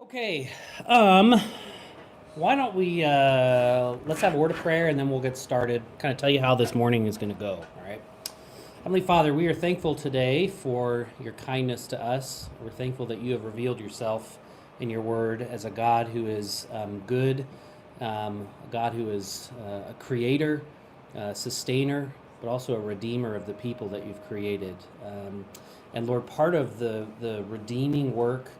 Okay, why don't we let's have a word of prayer and then we'll get started. Kind of tell you how this morning is going to go. All right, Heavenly Father, we are thankful today for your kindness to us. We're thankful that you have revealed yourself in your word as a God who is good, a God who is a creator, a sustainer, but also a redeemer of the people that you've created. And Lord, part of the redeeming work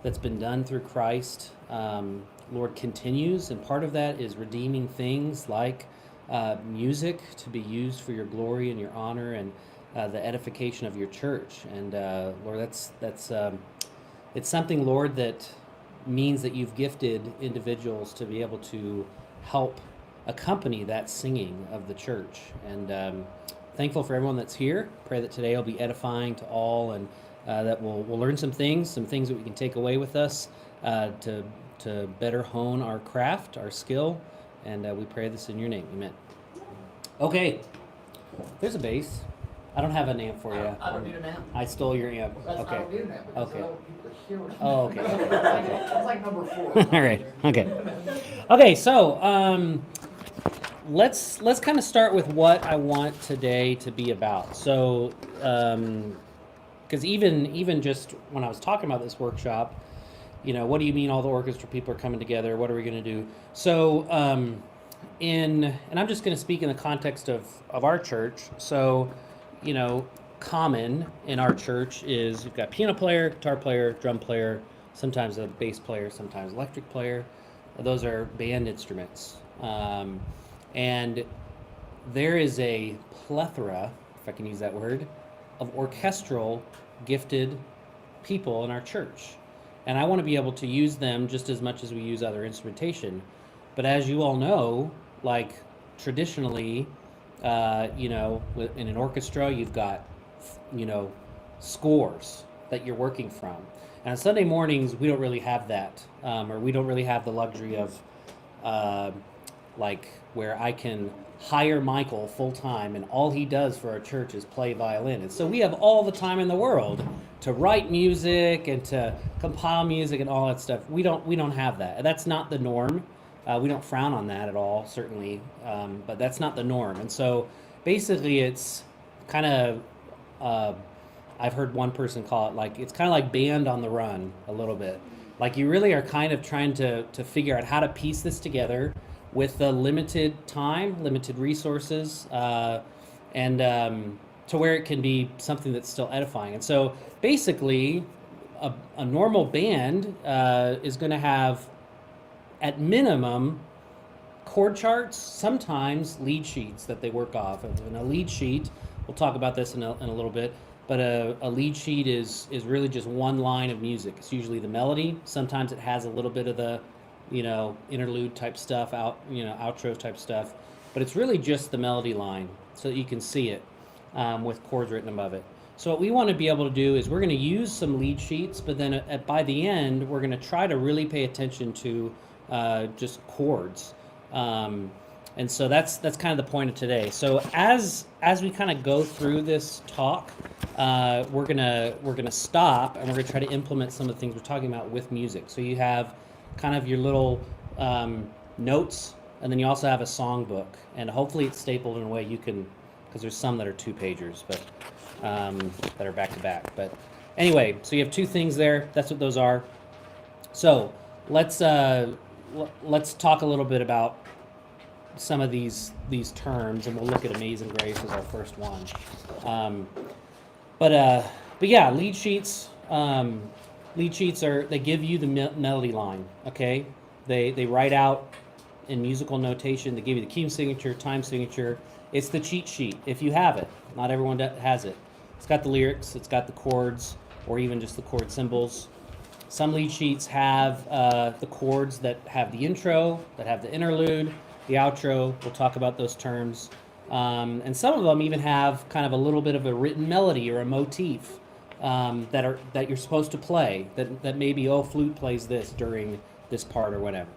that's been done through Christ, Lord, continues, and part of that is redeeming things like music to be used for your glory and your honor and the edification of your church. And Lord, that's it's something, Lord, that means that you've gifted individuals to be able to help accompany that singing of the church. And thankful for everyone that's here. Pray that today will be edifying to all, and that we'll learn some things that we can take away with us to better hone our craft, our skill, and we pray this in your name. Amen. Okay, there's a bass. I don't have an amp for you. I don't need an amp. I stole your amp. I Okay. don't need an amp because Okay. I don't need to hear it. Oh, okay. It's like number 4. All right. Okay. Okay. So let's kind of start with what I want today to be about. So because even just when I was talking about this workshop, what do you mean all the orchestra people are coming together? What are we going to do? So and I'm just going to speak in the context of our church. So common in our church is you've got piano player, guitar player, drum player, sometimes a bass player, sometimes electric player. Those are band instruments. And there is a plethora, if I can use that word, of orchestral gifted people in our church. And I want to be able to use them just as much as we use other instrumentation. But as you all know, like traditionally, in an orchestra, you've got, scores that you're working from. And on Sunday mornings, we don't really have that, or we don't really have the luxury of, where I can hire Michael full time and all he does for our church is play violin. And so we have all the time in the world to write music and to compile music and all that stuff. We don't have that. That's not the norm. We don't frown on that at all, certainly, but that's not the norm. And so basically it's kind of, I've heard one person call it it's kind of like band on the run a little bit. Like you really are kind of trying to figure out how to piece this together with the limited time, limited resources, and to where it can be something that's still edifying. And so basically a normal band is going to have at minimum chord charts, sometimes lead sheets that they work off of. And a lead sheet, we'll talk about this in a little bit, but a lead sheet is really just one line of music. It's usually the melody. Sometimes it has a little bit of the interlude type stuff, outro type stuff, but it's really just the melody line so that you can see it with chords written above it. So what we want to be able to do is we're going to use some lead sheets, but then by the end, we're going to try to really pay attention to just chords. And so that's kind of the point of today. So as we kind of go through this talk, we're gonna stop and we're gonna try to implement some of the things we're talking about with music. So you have kind of your little notes, and then you also have a song book, and hopefully it's stapled in a way you can, because there's some that are 2-pagers, but that are back to back. But anyway, so you have 2 things there. That's what those are. So let's talk a little bit about some of these terms, and we'll look at Amazing Grace as our first one. But yeah, lead sheets. Lead sheets they give you the melody line, okay? They write out in musical notation. They give you the key signature, time signature. It's the cheat sheet if you have it. Not everyone has it. It's got the lyrics, it's got the chords, or even just the chord symbols. Some lead sheets have the chords that have the intro, that have the interlude, the outro. We'll talk about those terms. And some of them even have kind of a little bit of a written melody or a motif that you're supposed to play, that maybe, flute plays this during this part or whatever.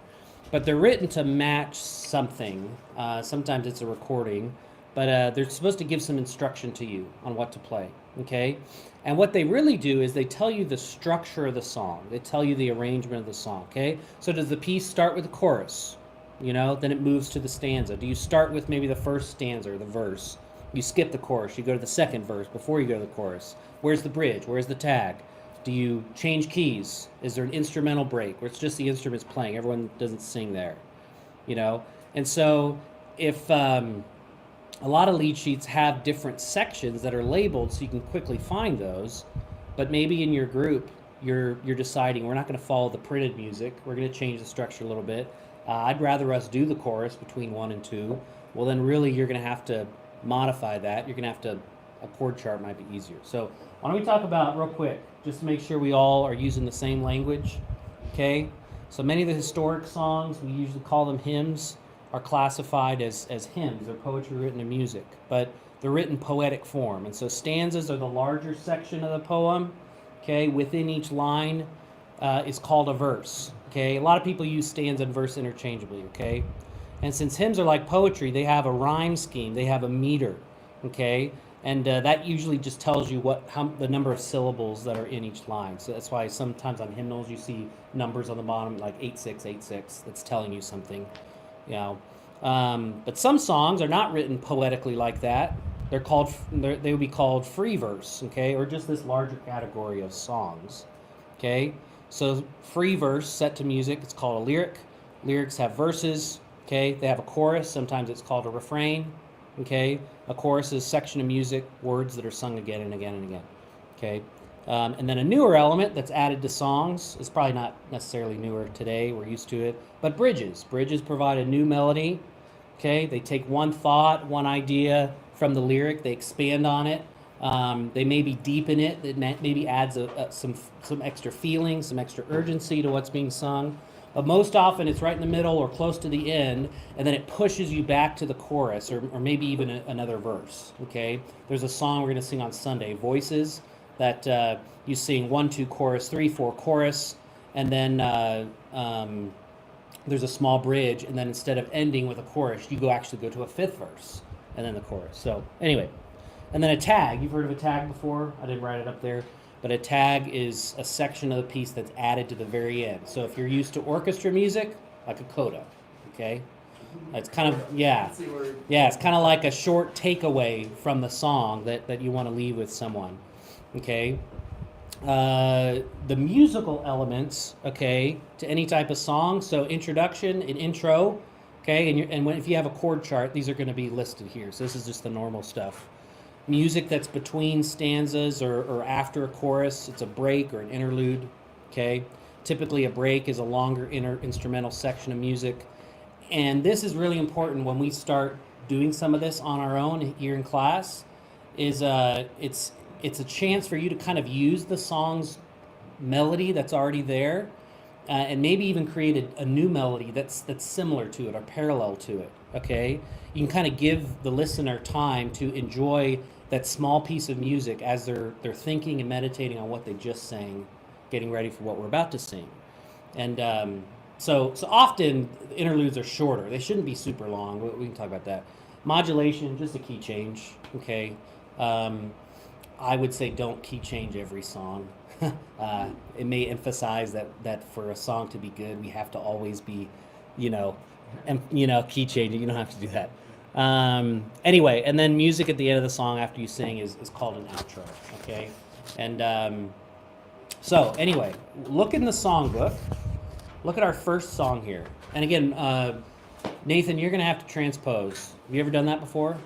But they're written to match something. Sometimes it's a recording, but they're supposed to give some instruction to you on what to play, okay? And what they really do is they tell you the structure of the song. They tell you the arrangement of the song, okay? So does the piece start with the chorus? You know, then it moves to the stanza. Do you start with maybe the first stanza or the verse? You skip the chorus, you go to the second verse before you go to the chorus. Where's the bridge? Where's the tag? Do you change keys? Is there an instrumental break where it's just the instruments playing? Everyone doesn't sing there, you know? And so if a lot of lead sheets have different sections that are labeled so you can quickly find those, but maybe in your group you're deciding we're not going to follow the printed music, we're going to change the structure a little bit. I'd rather us do the chorus between 1 and 2. Well, then really you're going to have to modify that. You're going to have to, a chord chart might be easier. So why don't we talk about, real quick, just to make sure we all are using the same language, okay? So many of the historic songs, we usually call them hymns, are classified as hymns. They're poetry written in music, but they're written poetic form. And so stanzas are the larger section of the poem, okay? Within each line is called a verse, okay? A lot of people use stanza and verse interchangeably, okay? And since hymns are like poetry, they have a rhyme scheme, they have a meter, okay? And that usually just tells you the number of syllables that are in each line. So that's why sometimes on hymnals you see numbers on the bottom like 8686. That's telling you something, you know. But some songs are not written poetically like that. They would be called free verse, okay, or just this larger category of songs, okay. So free verse set to music, it's called a lyric. Lyrics have verses, okay. They have a chorus. Sometimes it's called a refrain. Okay, a chorus is a section of music, words that are sung again and again and again. Okay, and then a newer element that's added to songs is probably not necessarily newer today. We're used to it, but bridges. Bridges provide a new melody. Okay, they take one thought, one idea from the lyric, they expand on it. They maybe deepen it. It maybe adds some extra feeling, some extra urgency to what's being sung. But most often it's right in the middle or close to the end, and then it pushes you back to the chorus or maybe even another verse, okay? There's a song we're going to sing on Sunday, Voices, that you sing 1, 2, chorus, 3, 4, chorus, and then there's a small bridge, and then instead of ending with a chorus, you actually go to a 5th verse, and then the chorus. So anyway, and then a tag. You've heard of a tag before? I didn't write it up there. But a tag is a section of the piece that's added to the very end. So if you're used to orchestra music, like a coda, okay? It's kind of, it's kind of like a short takeaway from the song that you want to leave with someone, okay? The musical elements, okay, to any type of song. So introduction, an intro, okay? If you have a chord chart, these are going to be listed here. So this is just the normal stuff. Music that's between stanzas or after a chorus, it's a break or an interlude, okay? Typically a break is a longer instrumental section of music. And this is really important when we start doing some of this on our own here in class, is it's a chance for you to kind of use the song's melody that's already there and maybe even create a new melody that's similar to it or parallel to it, okay? You can kind of give the listener time to enjoy that small piece of music as they're thinking and meditating on what they just sang, getting ready for what we're about to sing. And so often interludes are shorter. They shouldn't be super long. We can talk about that. Modulation, just a key change, okay? I would say don't key change every song. It may emphasize that for a song to be good, we have to always be, key changing. You don't have to do that. Anyway, and then music at the end of the song after you sing is called an outro, okay? And so anyway, look in the songbook. Look at our first song here. And again, Nathan, you're going to have to transpose. Have you ever done that before?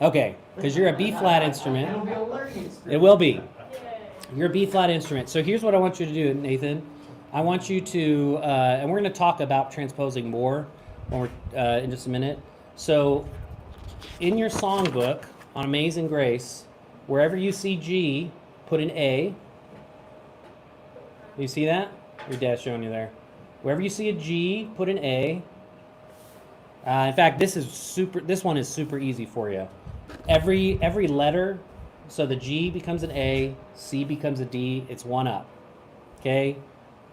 No. Okay, because you're a B-flat instrument. It'll be a learning experience. It will be. You're a B-flat instrument. So here's what I want you to do, Nathan. I want you to, and we're going to talk about transposing more when we're in just a minute. So in your songbook on Amazing Grace, wherever you see G, put an A. Do you see that? Your dad's showing you there. Wherever you see a G, put an A. In fact, this one is super easy for you. Every letter, so the G becomes an A, C becomes a D, it's one up. Okay?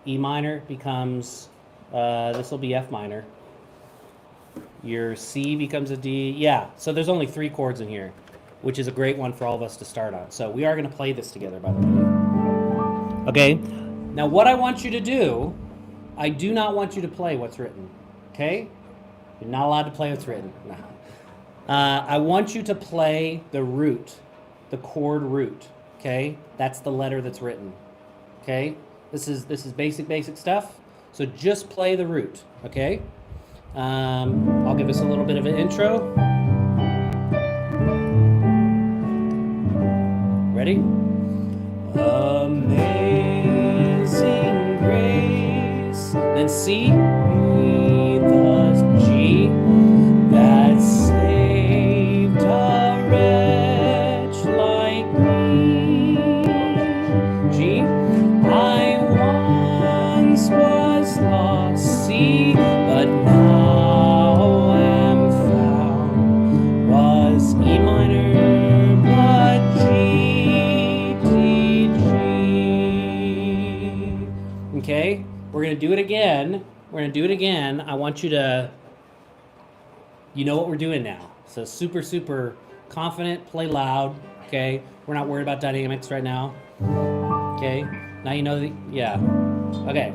E minor becomes, this will be F minor. Your C becomes a D. Yeah, so there's only 3 chords in here, which is a great one for all of us to start on. So we are going to play this together, by the way. Okay, now what I want you to do, I do not want you to play what's written, okay? You're not allowed to play what's written. No. I want you to play the root, the chord root, okay? That's the letter that's written, okay? This is basic stuff. So just play the root, okay? I'll give us a little bit of an intro. Ready? Amazing grace. Then C, the G, that saved a wretch like me. G, I once was lost. C, but now am found. Was E minor, but G, D, G. Okay, we're gonna do it again. I want you to, you know what we're doing now. So super confident, play loud, okay? We're not worried about dynamics right now. Okay, now you know yeah. Okay,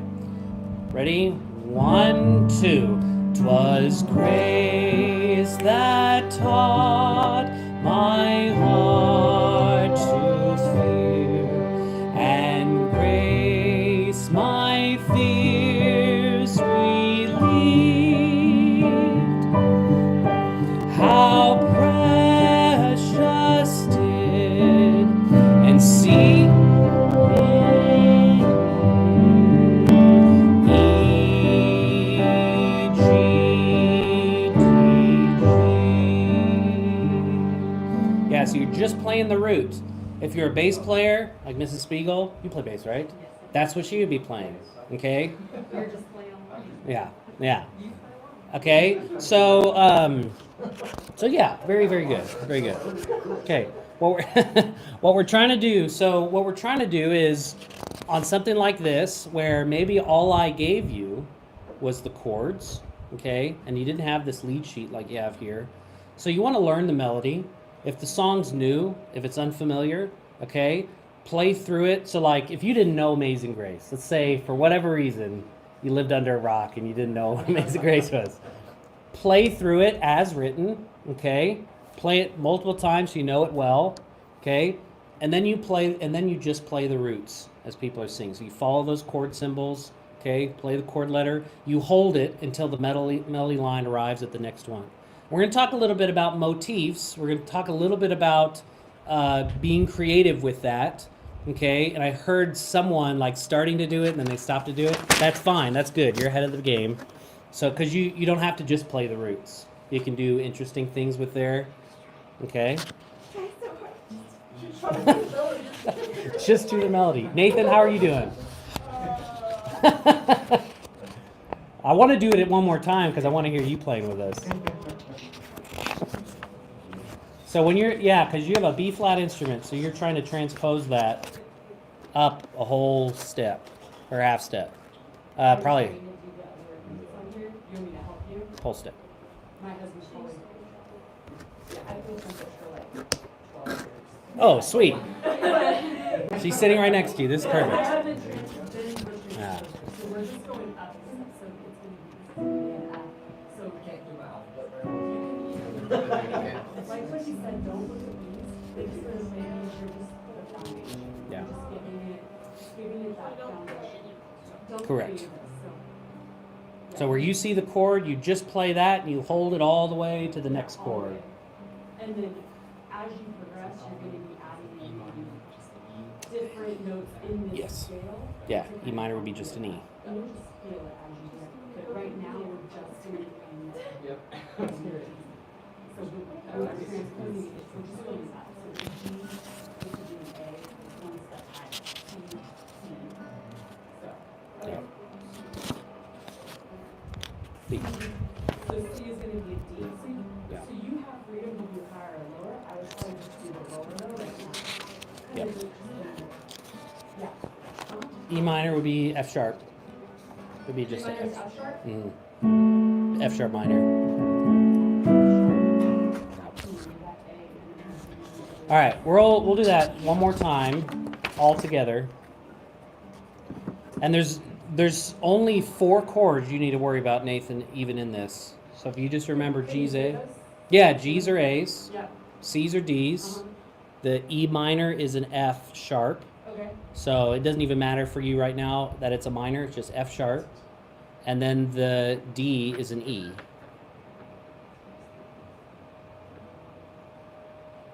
ready? 1, 2. 'Twas grace that taught my heart to fear, and grace my fears relieved. How precious did and see so you're just playing the root. If you're a bass player, like Mrs. Spiegel, you play bass, right? That's what she would be playing, okay? You're just playing along. Yeah. Okay, so yeah, very good. Okay, what we're trying to do, is on something like this, where maybe all I gave you was the chords, okay? And you didn't have this lead sheet like you have here. So you want to learn the melody. If the song's new, if it's unfamiliar, okay, play through it. So like if you didn't know Amazing Grace, let's say for whatever reason you lived under a rock and you didn't know what Amazing Grace was, play through it as written, okay? Play it multiple times so you know it well, okay? And then you just play the roots as people are singing. So you follow those chord symbols, okay? Play the chord letter. You hold it until the melody line arrives at the next one. We're going to talk a little bit about motifs. We're going to talk a little bit about being creative with that, okay? And I heard someone like starting to do it and then they stopped to do it. That's fine. That's good. You're ahead of the game. So, because you don't have to just play the roots. You can do interesting things with there, okay? Just do the melody. Nathan, how are you doing? I want to do it one more time because I want to hear you playing with us. So when because you have a B flat instrument, so you're trying to transpose that up a whole step or half step. Probably whole step. My husband's probably. Yeah, I've been friends with her like 12 years. Oh, sweet. She's sitting right next to you. This is perfect. Yeah. So we're just going up. So it's going to be up. So we can't do my like what he said, don't look at these. Things that are maybe you're just the foundation. Yeah. Just giving it that foundation. Don't Correct. create this, So where you see the chord, you just play that and you hold it all the way to the next chord. And then as you progress, you're going to be adding different notes in this scale. Yeah, E minor would be just an E. And you'll just feel it as you get. But right now we're just doing it. So we're transposing it. We're just going up. So the G, this would be an A, one step higher. C, C. So, okay. B. So C is going to be a D. Yeah. So you have freedom to do higher or lower. I would probably just do the lower note right now. Yep. Yeah. E minor would be F sharp. Would be just an F. F sharp? Mm. F sharp minor. All right, we'll do that one more time, all together. And there's only 4 chords you need to worry about, Nathan, even in this. So if you just remember G's, A. Yeah, G's or A's. Yeah. C's or D's. The E minor is an F sharp. Okay. So it doesn't even matter for you right now that it's a minor, it's just F sharp. And then the D is an E.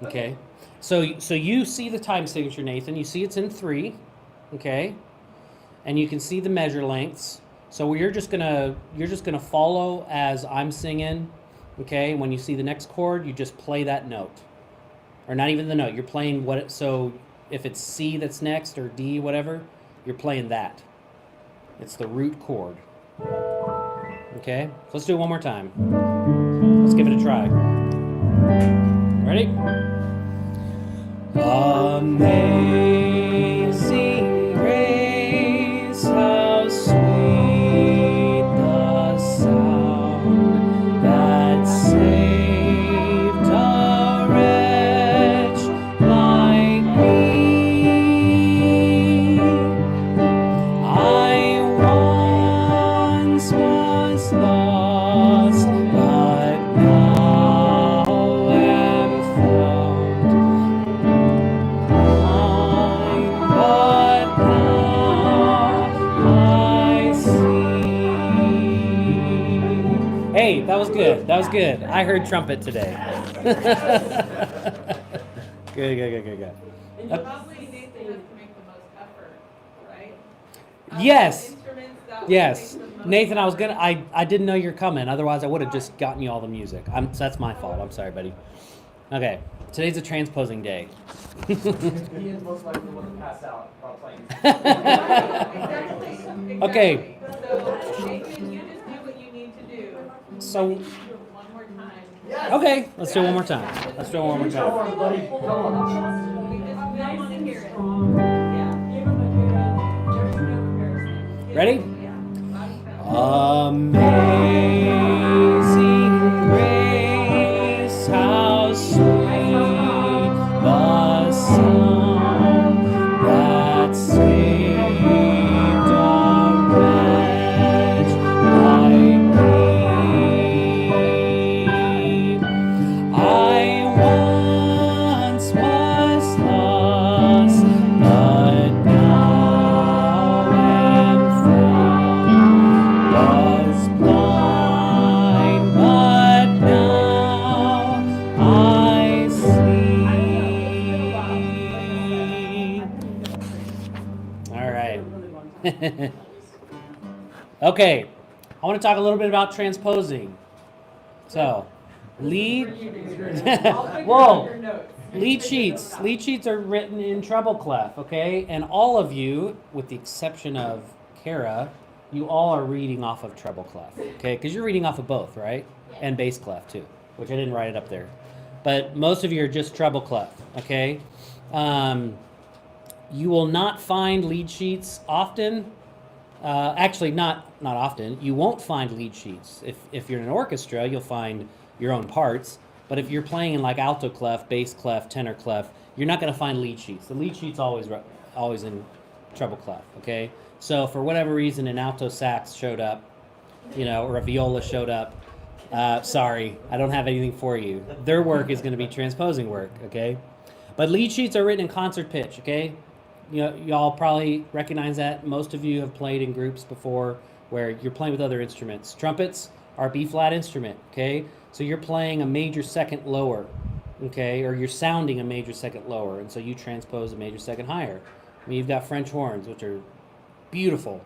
Okay. So you see the time signature, Nathan. You see it's in 3. Okay. And you can see the measure lengths. So you're just gonna follow as I'm singing. Okay. When you see the next chord, you just play that note. Or not even the note. You're playing what it, so if it's C that's next or D, whatever, you're playing that. It's the root chord. Okay? So let's do it one more time. Let's give it a try. Ready? Amazing grace, how sweet the sound that saved a wretch like me. I once was lost, but now am found. But now I see. Hey, that was good. That was good. I heard trumpet today. Good. And you probably, Nathan, have to make the most effort, right? Yes. Instruments, that would Yes, take the most Nathan. I was effort. gonna. I didn't know you're coming. Otherwise, I would have just gotten you all the music. That's my fault. I'm sorry, buddy. Okay, today's a transposing day. He is most likely going to pass out while playing. Exactly. Okay. So, Nathan, you just do what you need to do. So- I think you do it one more time. Yes. Okay, let's do it one more time. Let's do it one more Come time. on, buddy. Come on. We just don't want to hear it. Strong. Yeah. Give him a good, there's no comparison. Ready? Yeah. Loud and fast. Amazing grace, how sweet the sound that saved a wretch like me. I once was lost, but now am found. Was blind, but now I see. All right. Okay, I want to talk a little bit about transposing. So, lead. Whoa. Lead sheets. Lead sheets are written in treble clef, okay? And all of you, with the exception of Kara, you all are reading off of treble clef, okay? Because you're reading off of both, right? And bass clef too, which I didn't write it up there. But most of you are just treble clef, okay? You will not find lead sheets often. Actually, not often. You won't find lead sheets. If you're in an orchestra, you'll find your own parts. But if you're playing in like alto clef, bass clef, tenor clef, you're not going to find lead sheets. The lead sheet's always in treble clef. Okay. So for whatever reason, an alto sax showed up, or a viola showed up. Sorry, I don't have anything for you. Their work is going to be transposing work. Okay. But lead sheets are written in concert pitch. Okay. Y'all probably recognize that. Most of you have played in groups before where you're playing with other instruments. Trumpets are B flat instrument, okay? So you're playing a major second lower, okay? Or you're sounding a major second lower, and so you transpose a major second higher. I mean, you've got French horns, which are beautiful.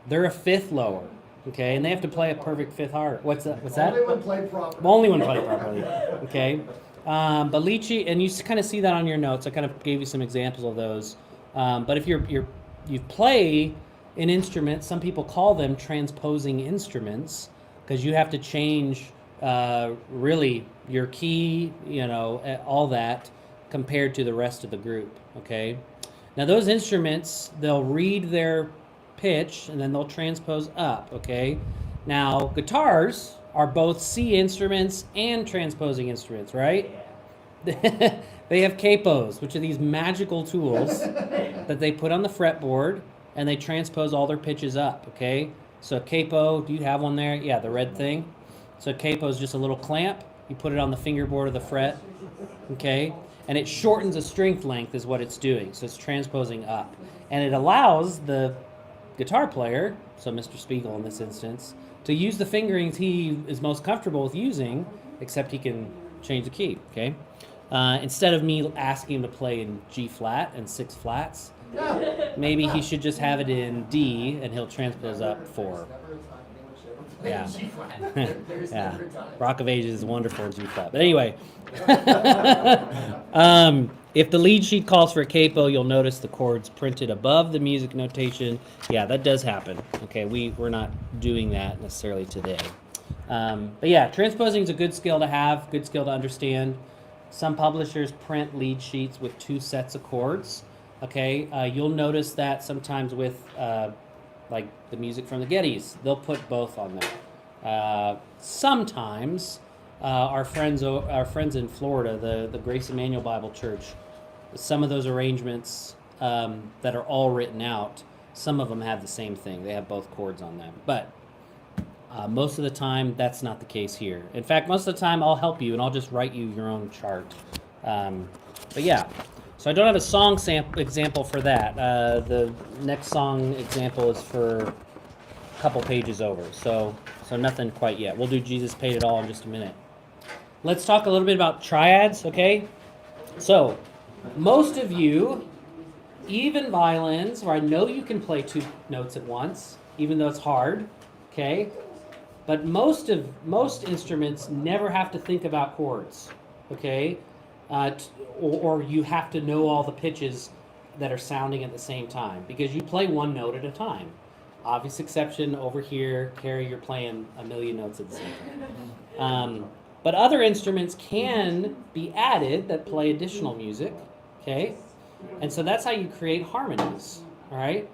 They're a fifth lower, okay? And they have to play a perfect fifth higher. What's that? Only when played properly. Only when played properly, okay? But lead sheet, and you kind of see that on your notes. I kind of gave you some examples of those. But if you play an instrument, some people call them transposing instruments because you have to change really your key, all that compared to the rest of the group. Okay. Now those instruments, they'll read their pitch and then they'll transpose up. Okay. Now guitars are both C instruments and transposing instruments, right? They have capos, which are these magical tools that they put on the fretboard, and they transpose all their pitches up, okay? So a capo, do you have one there? Yeah, the red thing. So a capo is just a little clamp. You put it on the fingerboard of the fret, okay? And it shortens a string length is what it's doing. So it's transposing up. And it allows the guitar player, so Mr. Spiegel in this instance, to use the fingerings he is most comfortable with using, except he can change the key, okay? Instead of me asking him to play in G flat and 6 flats, maybe he should just have it in D and he'll transpose up 4. Yeah. Yeah. Rock of Ages is wonderful in G flat. But anyway, if the lead sheet calls for a capo, you'll notice the chords printed above the music notation. Yeah, that does happen. Okay, we're not doing that necessarily today. But yeah, transposing is a good skill to have, good skill to understand. Some publishers print lead sheets with 2 sets of chords. Okay, you'll notice that sometimes with like the music from the Gettys, they'll put both on there. Sometimes our friends in Florida, the Grace Emmanuel Bible Church, some of those arrangements that are all written out, some of them have the same thing. They have both chords on them, but most of the time that's not the case here. In fact, most of the time I'll help you and I'll just write you your own chart. But yeah. So I don't have a song example for that. The next song example is for a couple pages over, so nothing quite yet. We'll do Jesus Paid It All in just a minute. Let's talk a little bit about triads, okay? So most of you, even violins, where I know you can play 2 notes at once, even though it's hard, okay? But most instruments never have to think about chords, okay? Or you have to know all the pitches that are sounding at the same time because you play 1 note at a time. Obvious exception over here, Carrie, you're playing a million notes at the same time. But other instruments can be added that play additional music, okay? And so that's how you create harmonies, all right?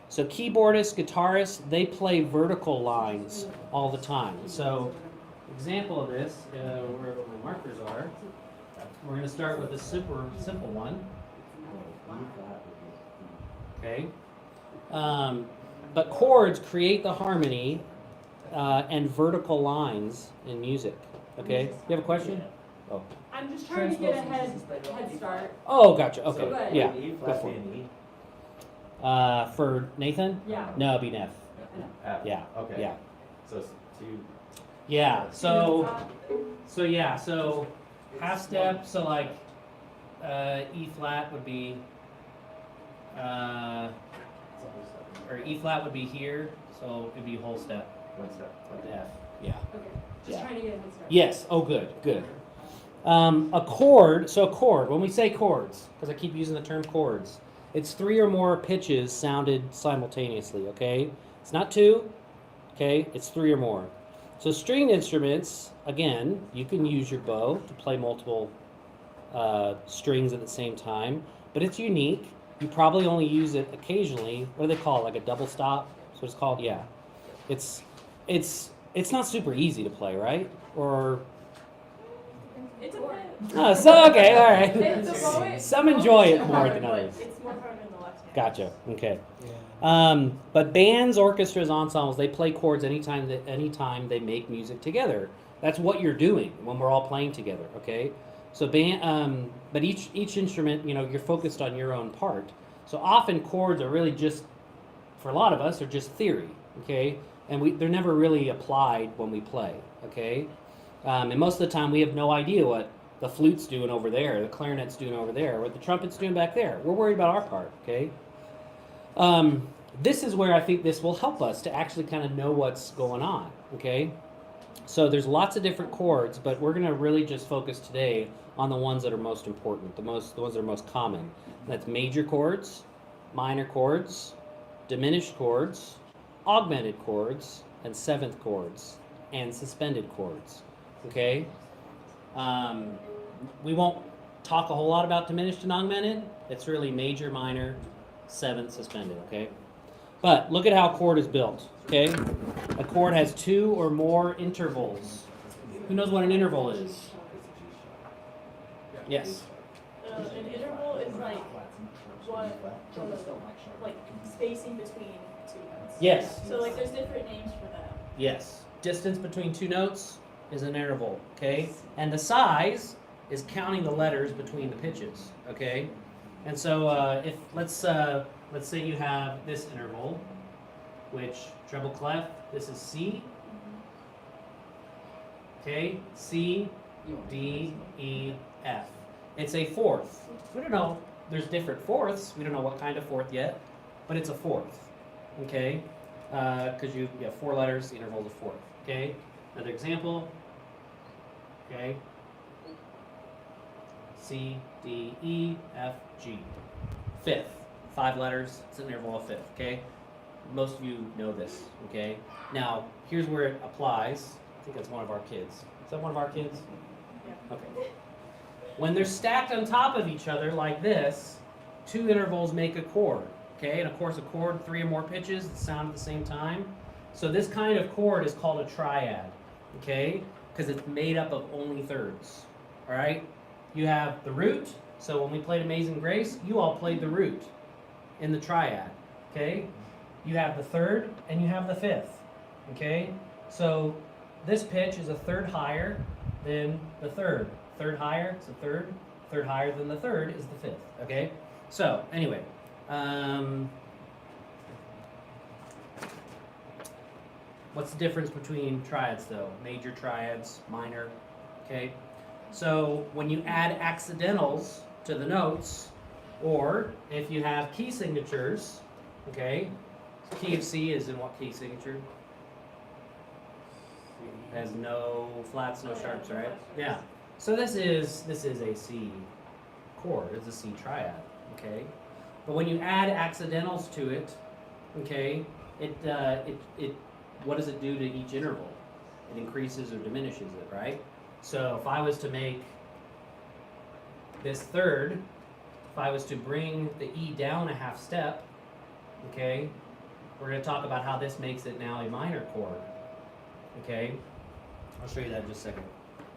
So keyboardists, guitarists, they play vertical lines all the time. So example of this, wherever my markers are, we're going to start with a super simple one. Okay. But chords create the harmony and vertical lines in music. Okay. You have a question? Oh. I'm just trying to get a head start. Oh, gotcha. Okay. So good. Yeah. E Go flat for B it. and E. For Nathan? Yeah. No, it'd be an F. F. Yeah. Okay. Yeah. So it's 2. Yeah. So half step. So like E flat would be, or E flat would be here. So it'd be whole step. 1 step. With the F. Yeah. Okay. Just Yeah. trying to get a head start. Yes. Oh, good. Good. A chord. So a chord. When we say chords, because I keep using the term chords, it's 3 or more pitches sounded simultaneously. Okay. It's not 2. Okay. It's 3 or more. So stringed instruments, again, you can use your bow to play multiple strings at the same time, but it's unique. You probably only use it occasionally. What do they call it? Like a double stop? That's what it's called. Yeah. It's not super easy to play, right? Or It's okay. oh, so okay, all It's a right. bow- Some enjoy it it's more hard, than but others. It's more hard in the left hand. Gotcha. Okay. But bands, orchestras, ensembles, they play chords anytime they make music together. That's what you're doing when we're all playing together, okay? So but each instrument, you're focused on your own part. So often chords are really just, for a lot of us, are just theory, okay? And they're never really applied when we play, okay? And most of the time we have no idea what the flute's doing over there, the clarinet's doing over there, what the trumpet's doing back there. We're worried about our part, okay? This is where I think this will help us to actually kind of know what's going on, okay? So there's lots of different chords, but we're going to really just focus today on the ones that are most important, the ones that are most common. And that's major chords, minor chords, diminished chords, augmented chords, and 7th chords, and suspended chords, okay? We won't talk a whole lot about diminished and augmented. It's really major, minor, 7th, suspended, okay? But look at how a chord is built, okay? A chord has 2 or more intervals. Who knows what an interval is? Yes. an interval is like what, like spacing between two notes. Yes. So like there's different names for that. Yes. Distance between two notes is an interval, okay? And the size is counting the letters between the pitches, okay? And so if let's say you have this interval, which treble clef, this is C, okay? C, D, E, F. It's a fourth. We don't know. There's different fourths. We don't know what kind of fourth yet, but it's a fourth, okay? Because you have 4 letters, the interval's a fourth, okay? Another example, okay? C, D, E, F, G. Fifth, 5 letters, it's an interval of fifth, okay? Most of you know this, okay? Now, here's where it applies. I think that's one of our kids. Is that one of our kids? Yeah. Okay. When they're stacked on top of each other like this, 2 intervals make a chord, okay? And of course, a chord, 3 or more pitches that sound at the same time. So this kind of chord is called a triad, okay? Because it's made up of only thirds, all right? You have the root. So when we played Amazing Grace, you all played the root in the triad, okay? You have the third and you have the fifth, okay? So this pitch is a third higher than the third. Third higher is the third. Third higher than the third is the fifth, okay? So anyway, what's the difference between triads though? Major triads, minor, okay? So when you add accidentals to the notes, or if you have key signatures, okay? Key of C is in what key signature? Has no flats, no sharps, right? Yeah. So this is a C chord. It's a C triad, okay? But when you add accidentals to it, okay, it what does it do to each interval? It increases or diminishes it, right? So if I was to make this third, if I was to bring the E down a half step, okay, we're going to talk about how this makes it now a minor chord, okay? I'll show you that in just a second.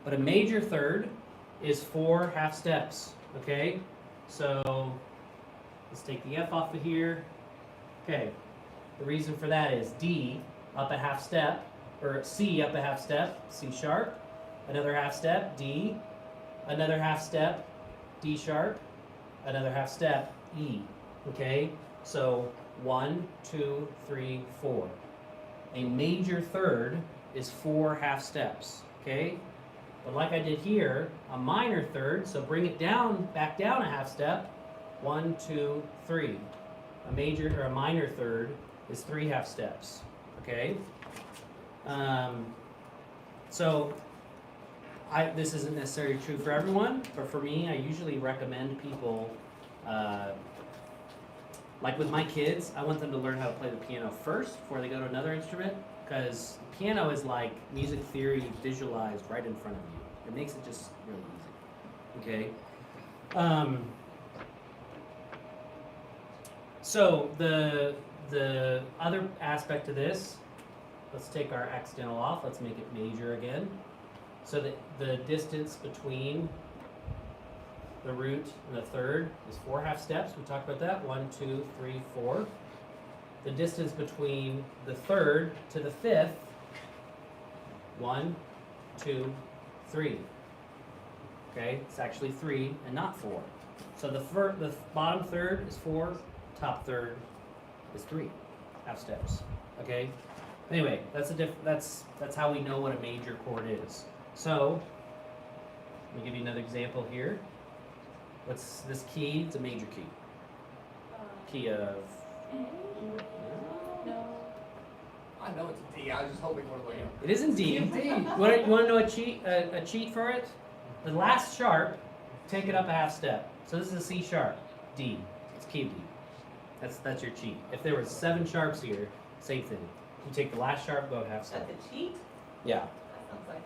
But a major third is 4 half steps, okay? So let's take the F off of here. Okay, the reason for that is D up a half step, or C up a half step, C sharp, another half step, D, another half step, D sharp, another half step, E, okay? So 1, 2, 3, 4. A major third is 4 half steps, okay? But like I did here, a minor third, so bring it down, back down a half step, 1, 2, 3. A major or a minor third is 3 half steps, okay? So this isn't necessarily true for everyone, but for me, I usually recommend people, like with my kids, I want them to learn how to play the piano first before they go to another instrument, because piano is like music theory visualized right in front of you. It makes it just really easy, okay? So the other aspect of this, let's take our accidental off, let's make it major again. So the distance between the root and the third is 4 half steps. We talked about that. 1, 2, 3, 4. The distance between the third to the fifth, 1, 2, 3. Okay, it's actually 3 and not 4. So the bottom third is 4, top third is 3 half steps. Okay. Anyway, that's how we know what a major chord is. So let me give you another example here. What's this key? It's a major key. Key of. No. I know it's a D. I was just hoping for the It isn't D. You want to know a cheat for it? The last sharp, take it up a half step. So this is a C sharp, D. It's key of D. That's your cheat. If there were 7 sharps here, same thing. You take the last sharp, go a half step. That's a cheat? Yeah. That sounds like.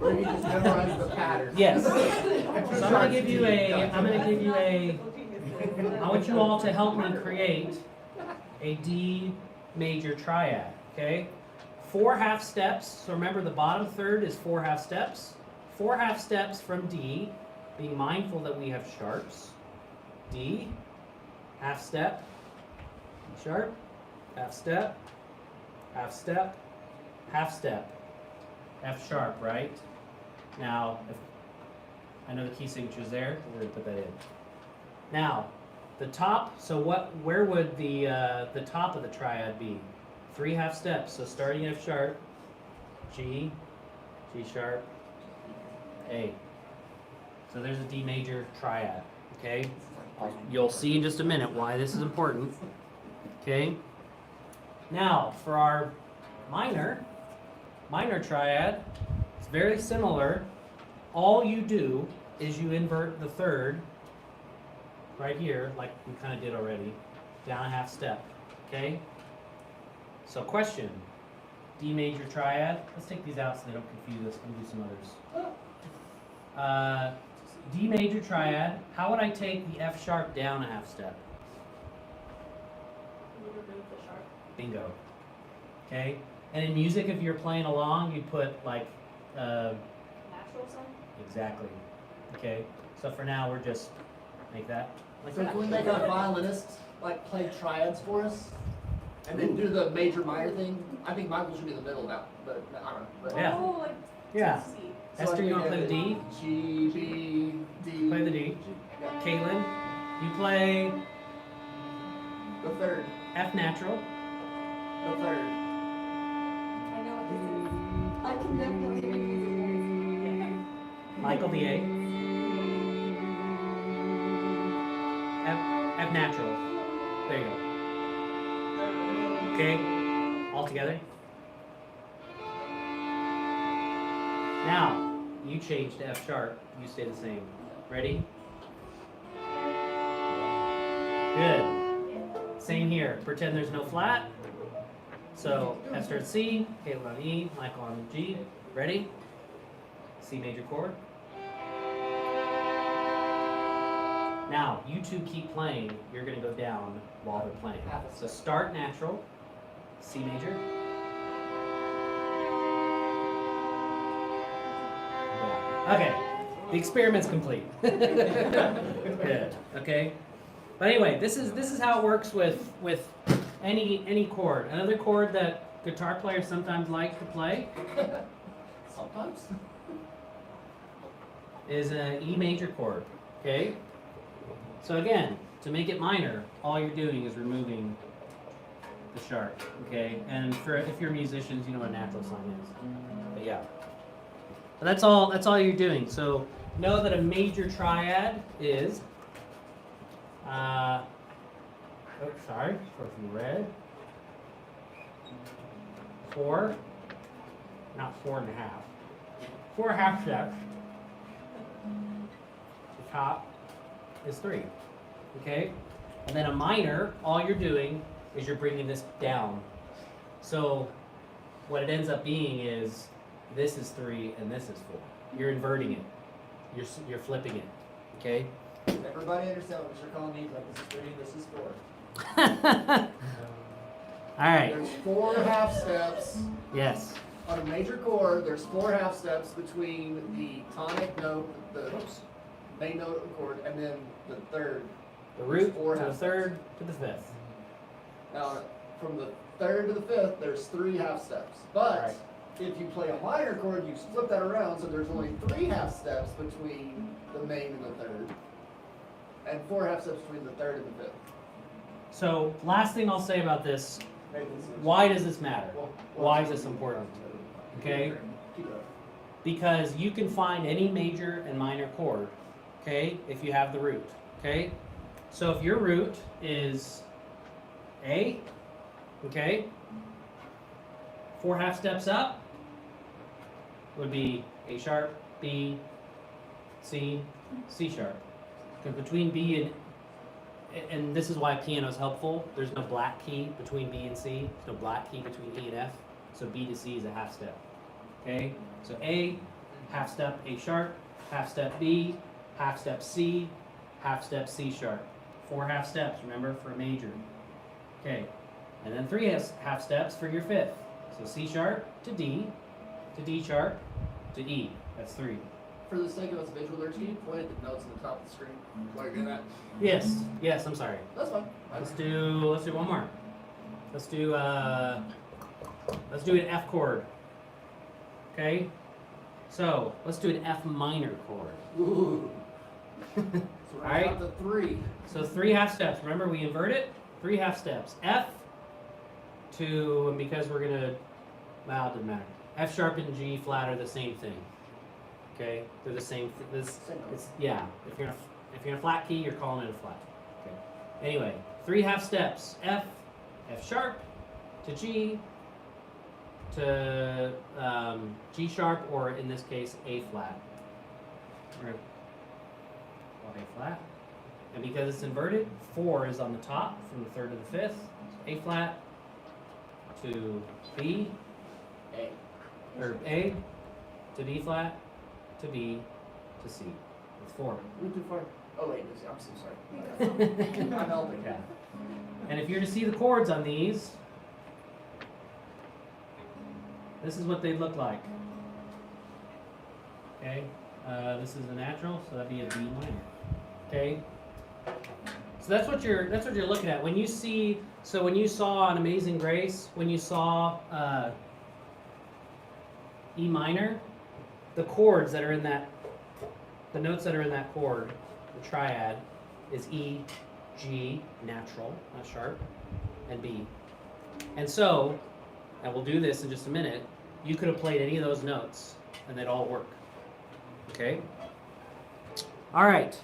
Maybe just memorize the pattern. Yes. So I'm gonna give you a. I want you all to help me create a D major triad. Okay. 4 half steps. So remember, the bottom third is 4 half steps. 4 half steps from D being mindful that we have sharps. D, half step, sharp, half step, half step, half step, F sharp, right? Now, if I know the key signature's there, we're gonna put that in. Now, the top, so where would the top of the triad be? 3 half steps, so starting F sharp, G, G sharp, A. So there's a D major triad, okay? You'll see in just a minute why this is important, okay? Now, for our minor triad, it's very similar. All you do is you invert the third right here, like we kind of did already, down a half step, okay? So question, D major triad. Let's take these out so they don't confuse us. We'll do some others. D major triad, how would I take the F sharp down a half step? You would remove the sharp. Bingo. Okay? And in music, if you're playing along, you'd put like, Natural sign? exactly. Okay? So for now, we're just make that like So that. can we make our violinists like play triads for us? And then do the major minor thing? I think Michael should be in the middle now, but I don't know. But Yeah. Oh, like Yeah. C. So Esther, I you want to think play the D? G, B, D. Play the D. Caitlin, you play The third. F natural. The third. I know what this is. I can definitely make music. Michael, the A. F natural. There you go. Okay, all together. Now, you change to F sharp, you stay the same. Ready? Good. Same here. Pretend there's no flat. So Esther at C, Caleb on E, Michael on G. Ready? C major chord. Now, you two keep playing. You're going to go down while they're playing. So start natural, C major. Yeah. Okay, the experiment's complete. Good. Okay. But anyway, this is how it works with any chord. Another chord that guitar players sometimes like to play Sometimes. is an E major chord. Okay. So again, to make it minor, all you're doing is removing the sharp. Okay. And for if you're musicians, you know what a natural sign is. But yeah. But that's all you're doing. So know that a major triad is. Sorry, for some red. 4, not 4.5. 4 half steps. The top is 3. Okay? And then a minor, all you're doing is you're bringing this down. So what it ends up being is this is 3 and this is 4. You're inverting it. You're flipping it. Okay? Everybody understand what you're calling me? Like this is 3, this is 4. All right. There's 4 half steps. Yes. On a major chord, there's 4 half steps between the tonic note, the main note of the chord, and then the third. The root Four to the half third to the fifth. Now, from the third to the fifth, there's 3 half steps. But Right. if you play a minor chord, you flip that around, so there's only 3 half steps between the main and the third, and 4 half steps between the third and the fifth. So last thing I'll say about this, Make this easy. why does this matter? Well, Why is this important? Okay? Keep going. Because you can find any major and minor chord, okay, if you have the root, okay? So if your root is A, okay, 4 half steps up would be A sharp, B, C, C sharp. Because between B and this is why piano is helpful, there's no black key between B and C, there's no black key between E and F, so B to C is a half step. Okay, so A, half step A sharp, half step B, half step C, half step C sharp. 4 half steps, remember, for a major. Okay, and then 3 half steps for your fifth. So C sharp to D sharp to E. That's 3. for the sake of us visualers, can you point at the notes on the top of the screen? Like that? Yes, I'm sorry. That's fine. Let's do one more. Let's do an F chord. Okay? So let's do an F minor chord. Ooh. So we're Alright. up to 3. So 3 half steps. Remember, we invert it. 3 half steps. F to, and because we're gonna, well, it doesn't matter. F sharp and G flat are the same thing. Okay, they're the same. Yeah. If you're in a flat key, you're calling it a flat. Okay. Anyway, 3 half steps. F sharp to G to G sharp, or in this case, A flat. Right. A flat. And because it's inverted, 4 is on the top from the 3rd to the 5th. A flat to B, or A to B flat to B to C. It's 4. Move too far. Oh wait, I'm so sorry. I'm helping. Yeah. And if you're to see the chords on these, this is what they look like. Okay, this is a natural, so that'd be a B minor. Okay, so that's what you're looking at when you see. So when you saw an Amazing Grace, when you saw E minor, the chords that are in that, the notes that are in that chord, the triad, is E, G, natural, not sharp, and B. And so, and we'll do this in just a minute, you could have played any of those notes, and they'd all work. Okay? All right.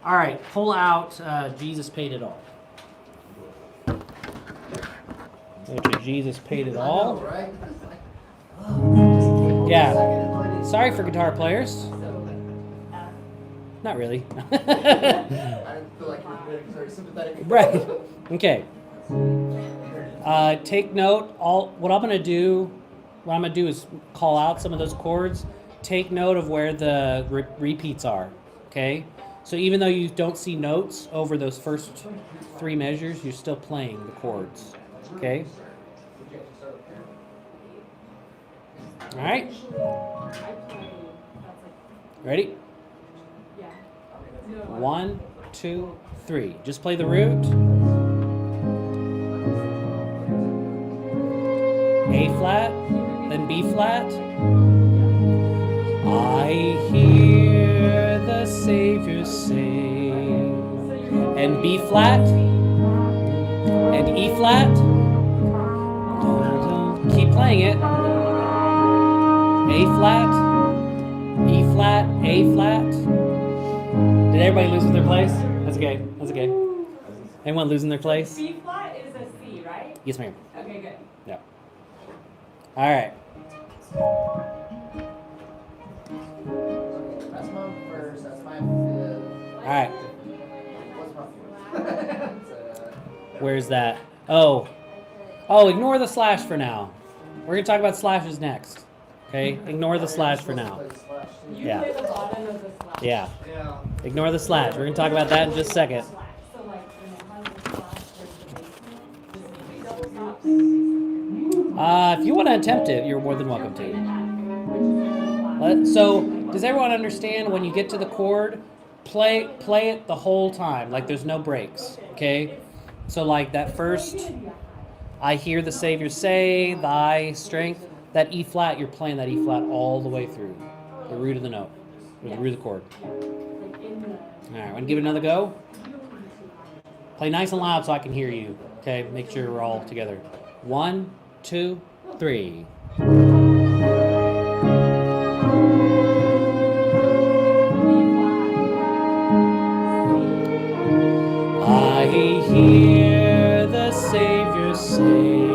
All right, pull out Jesus Paid It All. Go to Jesus Paid It All. I know, right? Yeah. Sorry for guitar players. Not really. I didn't feel like you were getting very sympathetic. Right. Okay. Take note. What I'm gonna do is call out some of those chords. Take note of where the repeats are. Okay. So even though you don't see notes over those first 3 measures, you're still playing the chords. Okay. All right. Ready? Yeah. 1, 2, 3. Just play the root. A flat, then B flat. I hear the Savior say. And B flat, and E flat. Keep playing it. A flat, E flat, A flat. Did everybody lose their place? That's okay. That's okay. Anyone losing their place? B flat is a C, right? Yes, ma'am. Okay, good. Yeah. All right. That's my first, that's my 5th. All right. What's my 4th? Where's that? Oh, ignore the slash for now. We're gonna talk about slashes next. Okay, ignore the slash for now. You Yeah. play the bottom of the slash. Yeah, Yeah. ignore the slash. We're gonna talk about that in just a second. Slash. So like when it has the slash, there's the basement. Double stops. If you want to attempt it, you're more than welcome to. Which is So, does everyone understand when you get to the chord, play it the whole time, like there's no breaks. Okay, so like that first, I hear the Savior say, "Thy strength." That E flat, you're playing that E flat all the way through the root of the note, or the root of the chord. All right, want to give it another go? Play nice and loud so I can hear you. Okay, make sure we're all together. 1, 2, 3. I hear the Savior say,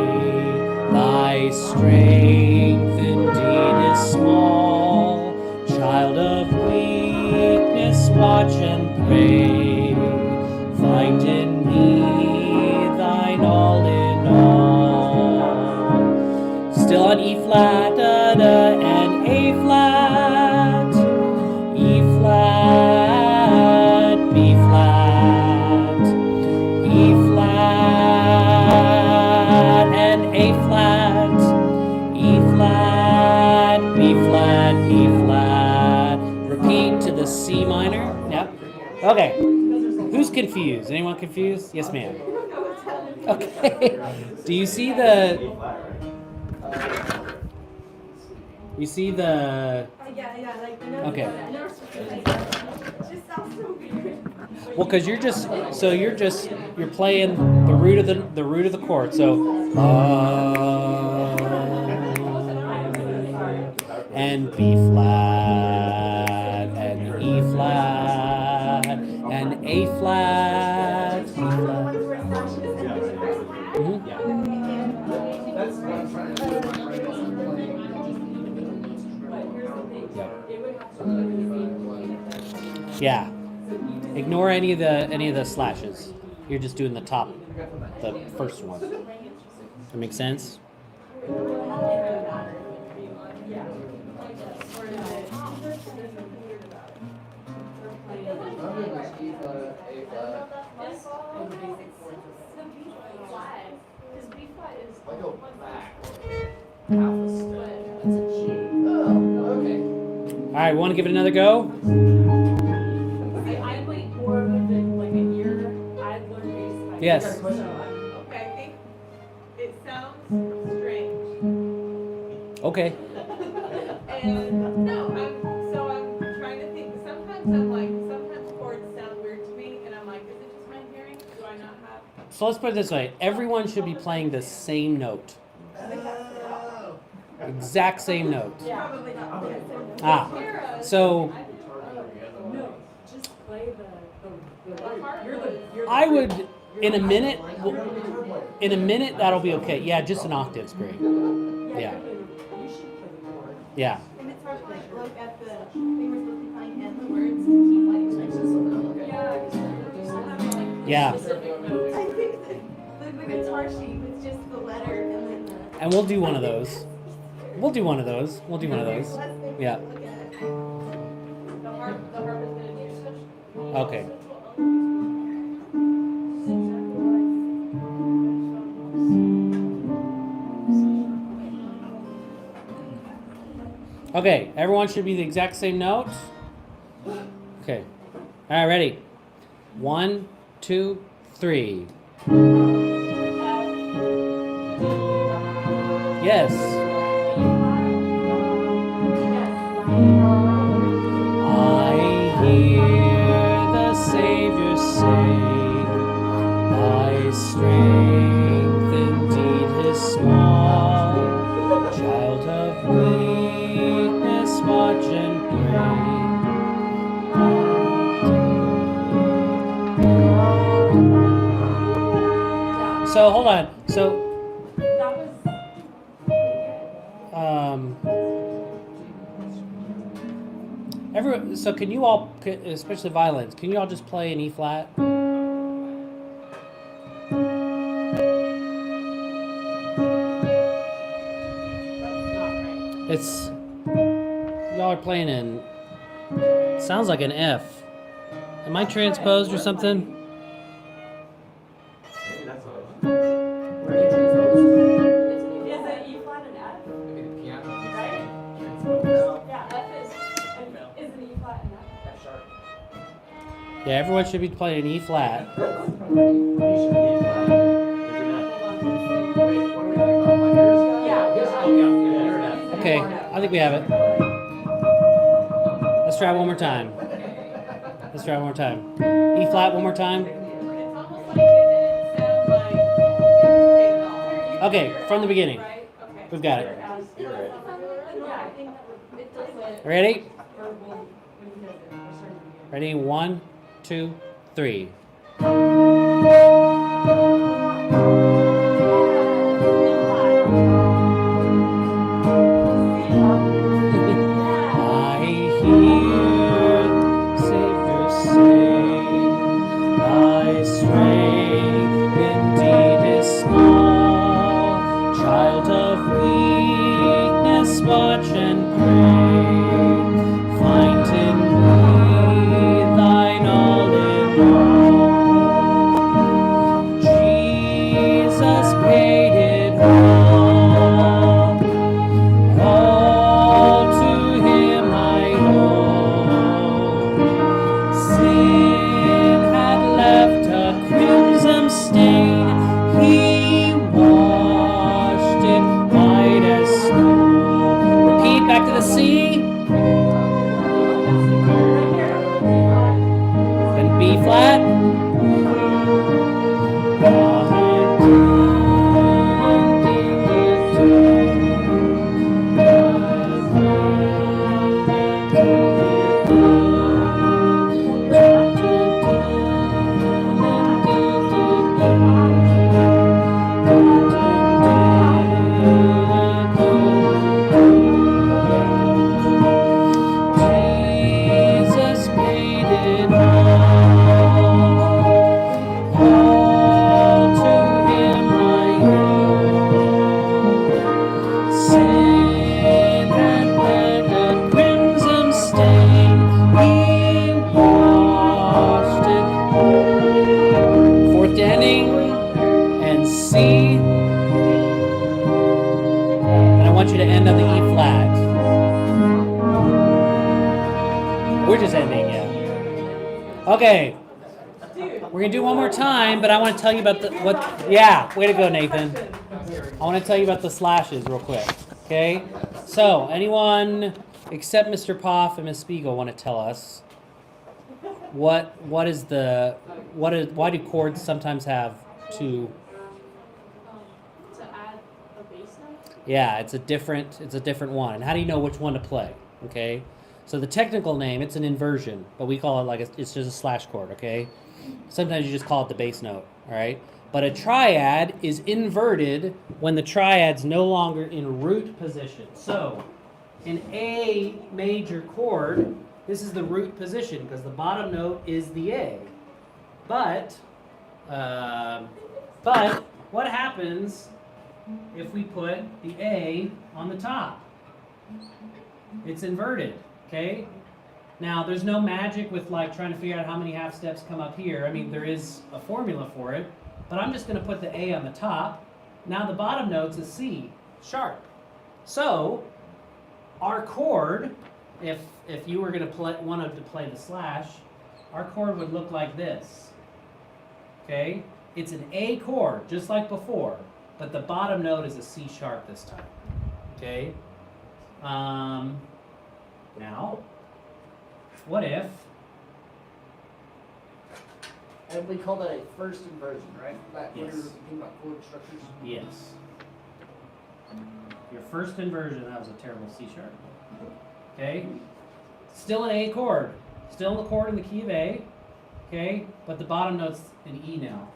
Thy strength indeed is small. Child of weakness, watch and pray. Find in me thine all in all. Still on E flat, da da, and A flat, E flat, B flat, E flat, and A flat, Okay. Who's confused? Anyone confused? Yes, ma'am. Okay. Do you see the? E flat, right? You see the? Yeah, like, Okay. I never switched it. It just sounds so weird. Well, because you're playing the root of the chord. So, and B flat and E flat and A flat. B flat. Mhm. That's what I'm trying to do with my brain is I'm playing just individual notes Yeah. Ignore any of the slashes. You're just doing the top, the first one. That makes sense? I'm doing like E flat, A flat. I go back half a step. That's a G. Oh, okay. All right, want to give it another go? I played more of it like a year. I'd learned bass. Yes. Okay, I think it sounds strange. Okay. And no, I'm trying to think. Sometimes chords sound weird to me, and I'm like, is it just my hearing? Do I not have? So let's put it this way. Everyone should be playing the same note. Oh. Exact same note. Probably not. Ah. So No, just play I would, in a minute, that'll be okay. Yeah, just an octave's great. Yeah. You should play the chord. Yeah. And it's hard to like look at the thing we're supposed to be playing and the words and keep like. Yeah. I think the guitar sheet is just the letter and then the. And we'll do one of those. We'll do one of those. Let's take Yeah. a look at it. The harp is gonna do such. Okay. Okay, everyone should be the exact same note. Okay. All right, ready? 1, 2, 3. Yes. I hear the Savior say, thy strength indeed is small. Child of weakness, watch and pray. So hold on. So so can you all, especially violins, can you all just play an E flat? It's, y'all are playing in, sounds like an F. Am I transposed or something? Maybe that's what Where do you transpose? Is it E flat and F? Maybe the piano. Right? Transpose. Yeah, F is an E flat and F. F sharp. Yeah, everyone should be playing an E flat. E flat. There's an Wait, what are we talking about? My ears? Yeah. Yes, oh, yeah, you're an F. Okay, I think we have it. Let's try one more time. Let's try one more time. E flat one more time. It's almost like it didn't sound like. Okay, from the beginning. Right? Okay. We've got it. Yeah, I think it does it. Ready? Or when he does it, we're starting again. Ready? 1, 2, 3. I hear Savior say, thy strength indeed is small. Child of weakness, watch and pray. Find in me thine all in all. Jesus paid it all. All to him I owe. Sin Jesus paid it all to him I owe. Sin had bled a crimson stain, he washed it. Fourth ending and C, and I want you to end on the E flat. We're just ending, yeah. Okay. We're gonna do one more time, but I want to tell you about yeah, way to go, Nathan. I want to tell you about the slashes real quick. Okay? So, anyone except Mr. Poff and Miss Spiegel want to tell us why do chords sometimes have two? To add a bass note? Yeah, it's a different one. And how do you know which one to play? Okay? So the technical name, it's an inversion, but we call it like it's just a slash chord, okay? Sometimes you just call it the bass note, all right? But a triad is inverted when the triad's no longer in root position. So in A major chord, this is the root position because the bottom note is the A. But what happens if we put the A on the top? It's inverted. Okay? Now, there's no magic with like trying to figure out how many half steps come up here. I mean, there is a formula for it, but I'm just going to put the A on the top. Now the bottom note's a C sharp. So, our chord, if you were going to wanted to play the slash, our chord would look like this. Okay? It's an A chord, just like before, but the bottom note is a C sharp this time. Okay? Now, what if? And we call that a first inversion, right? Back when Yes. we were thinking about chord structures. Yes. Your first inversion, that was a terrible C sharp. Okay? Still an A chord. Still the chord in the key of A. Okay? But the bottom note's an E now.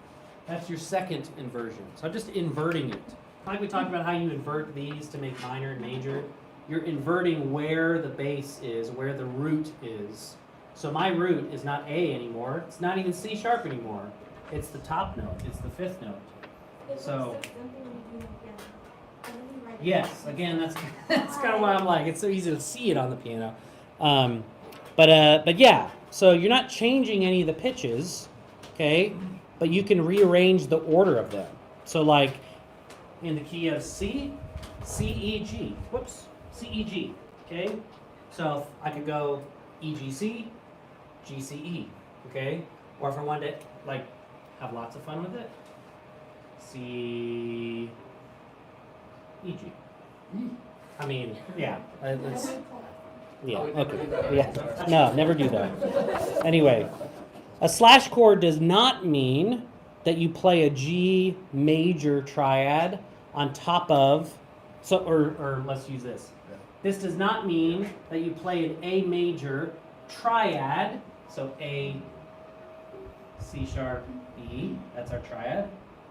That's your second inversion. So I'm just inverting it. Like we talked about how you invert these to make minor and major. You're inverting where the bass is, where the root is. So my root is not A anymore. It's not even C sharp anymore. It's the top note. It's the fifth note. So, yes, again, that's kind of why I'm like, it's so easy to see it on the piano. But yeah, so you're not changing any of the pitches, okay? But you can rearrange the order of them. So like in the key of C, C, E, G. Whoops. C, E, G, okay? So I could go E, G, C, G, C, E, okay? Or if I wanted to, like, have lots of fun with it, C, E, G. I mean, yeah, it's, yeah, okay, yeah. No, never do that. Anyway, a slash chord does not mean that you play a G major triad on top of, so, or let's use this. This does not mean that you play an A major triad, so A, C sharp, E, that's our triad,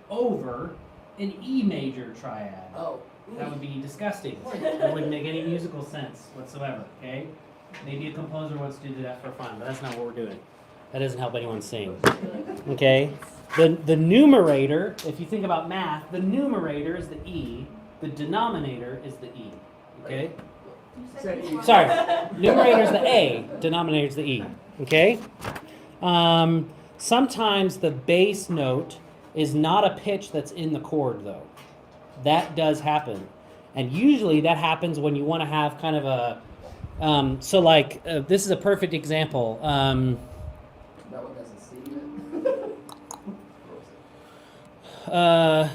over an E major triad. Oh. That would be disgusting. That wouldn't make any musical sense whatsoever, okay? Maybe a composer wants to do that for fun, but that's not what we're doing. That doesn't help anyone sing, okay? The numerator, if you think about math, the numerator is the E, the denominator is the E, okay? Sorry, numerator is the A, denominator is the E, okay? Sometimes the bass note is not a pitch that's in the chord, though. That does happen. And usually that happens when you want to have kind of a, this is a perfect example. That one has a C in it?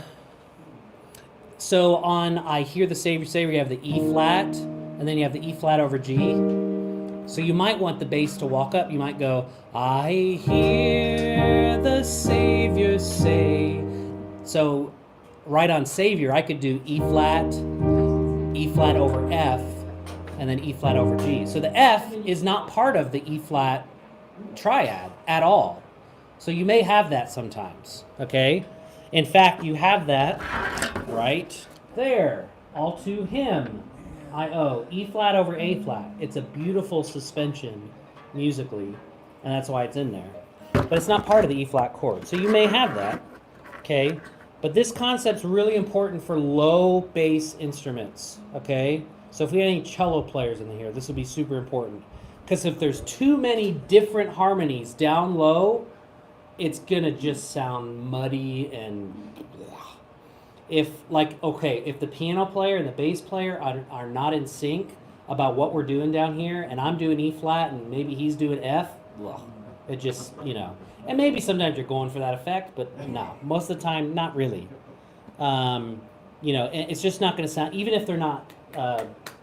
So on I Hear the Savior Say, you have the E flat, and then you have the E flat over G. So you might want the bass to walk up. You might go, I hear the Savior say, So right on Savior, I could do E flat over F, and then E flat over G. So the F is not part of the E flat triad at all. So you may have that sometimes, okay? In fact, you have that right there. All to him, I owe. E flat over A flat. It's a beautiful suspension musically, and that's why it's in there. But it's not part of the E flat chord. So you may have that, okay? But this concept's really important for low bass instruments, okay? So if we had any cello players in here, this would be super important. Because if there's too many different harmonies down low, it's gonna just sound muddy and if the piano player and the bass player are not in sync about what we're doing down here, and I'm doing E flat and maybe he's doing F, it just, and maybe sometimes you're going for that effect, but no, most of the time, not really. It's just not going to sound, even if they're not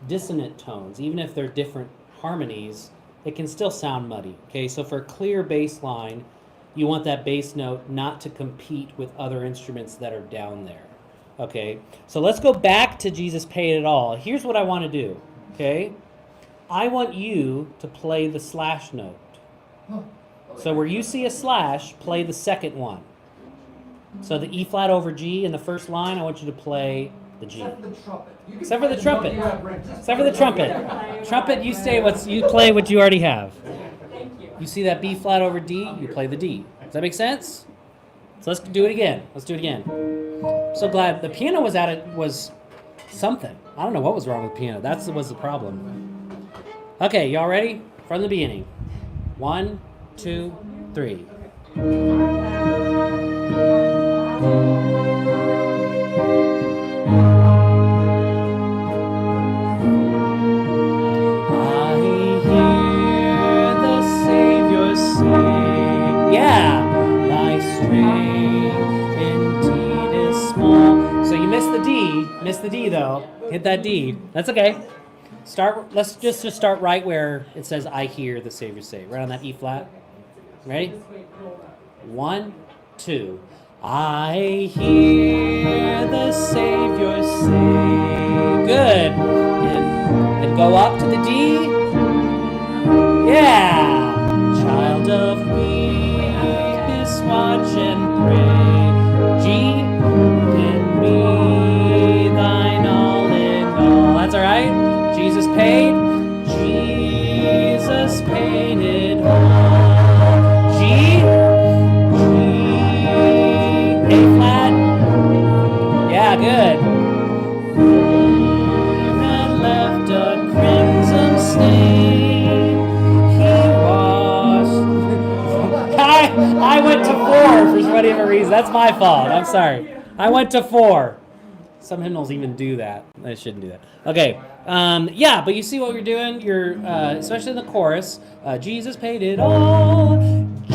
dissonant tones, even if they're different harmonies, it can still sound muddy. Okay, so for a clear bass line, you want that bass note not to compete with other instruments that are down there. Okay, so let's go back to Jesus Paid It All. Here's what I want to do. Okay, I want you to play the slash note. So where you see a slash, play the second one. So the E flat over G in the first line, I want you to play the G. Except for the trumpet. Except for the trumpet. Trumpet, you play what you already have. You see that B flat over D, you play the D. Does that make sense? So let's do it again. I'm so glad the piano was something. I don't know what was wrong with the piano. That was the problem. Okay, y'all ready? From the beginning. 1, 2, 3. Miss the D though. Hit that D. That's okay. Let's just start right where it says I hear the Savior say. Right on that E flat. Ready? 1, 2. I hear the Savior say. Good. And go up to the D. Yeah. Child of weakness, watch and pray. G. In me, thine all in all. That's all right. Jesus paid. Jesus paid it all. G. A flat. Yeah, good. And left a crimson stain. He washed. I went to 4 for whatever reason. That's my fault. I'm sorry. I went to 4. Some hymnals even do that. I shouldn't do that. Okay. But you see what you're doing? You're, especially in the chorus, Jesus paid it all. G,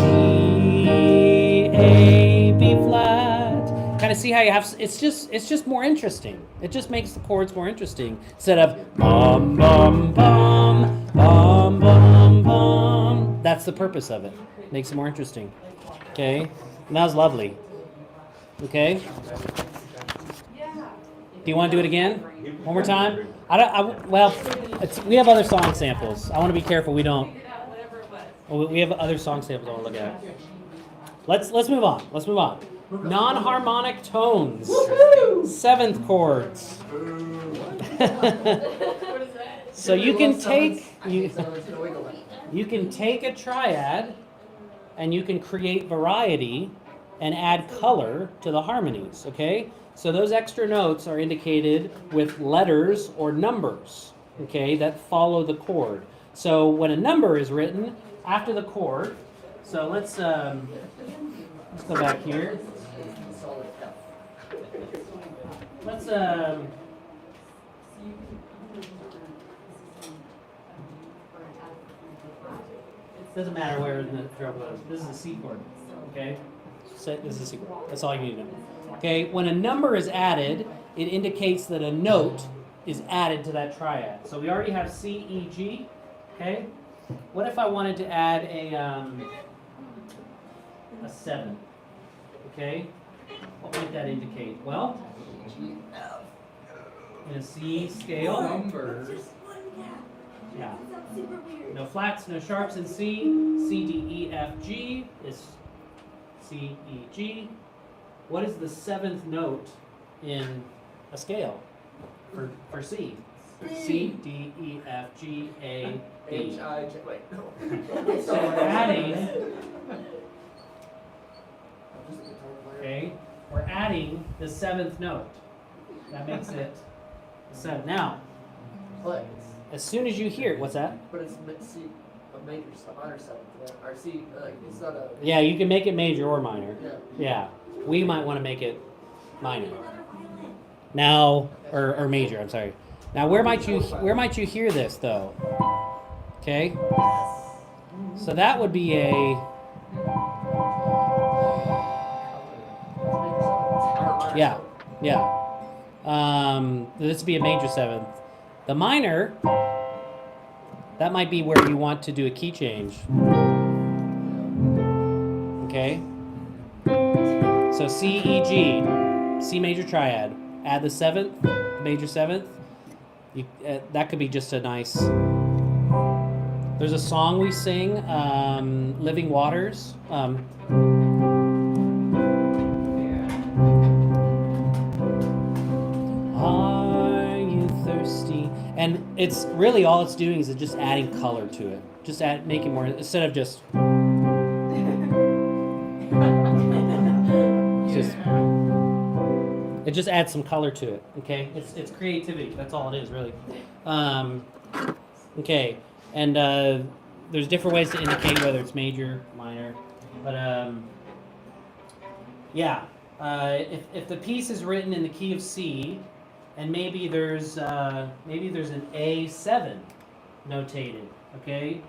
A, B flat. Kind of see how you have, it's just more interesting. It just makes the chords more interesting. Instead of bum, bum, bum, bum, bum, bum. That's the purpose of it. Makes it more interesting. Okay? And that was lovely. Okay? Do you want to do it again? One more time? We have other song samples. I want to be careful we don't. We have other song samples I want to look at. Let's move on. Let's move on. Non-harmonic tones. 7th chords. So you can take a triad and you can create variety and add color to the harmonies, okay? So those extra notes are indicated with letters or numbers, okay, that follow the chord. So when a number is written after the chord, so let's go back here. Let's doesn't matter where in the treble is. This is a C chord, okay? So this is a C chord. That's all you need to know. Okay, when a number is added, it indicates that a note is added to that triad. So we already have C, E, G. Okay, what if I wanted to add a 7? Okay, What might that indicate? Well, G, F. in a C scale, Numbers. Just one gap. yeah. That sounds super weird. No flats, no sharps in C. C, D, E, F, G is C, E, G. What is the seventh note in a scale for C? C, D, E, F, G, A, B. H, I, J. Wait, no. So we're adding, I'm just a guitar player. okay, we're adding the seventh note. That makes it the seventh. Now, But, as soon as you hear, what's that? but it's C, a major, a minor seventh, yeah. Or C, it's not a, Yeah, you can make it major or minor. yeah. Yeah, we might want to make it minor. Another violin. Now, or major. I'm sorry. Now, where might you hear this though? Okay. So that would be a yeah. This would be a major seventh. The minor, that might be where you want to do a key change. Okay. So C, E, G, C major triad. Add the seventh, major seventh. You, that could be just a nice. There's a song we sing, "Living Waters." Are you thirsty? And it's really all it's doing is just adding color to it. Just making more instead of just. It just adds some color to it. Okay, it's creativity. That's all it is, really. Okay, and there's different ways to indicate whether it's major, minor, but yeah. If the piece is written in the key of C, and maybe there's an A7 notated. Okay,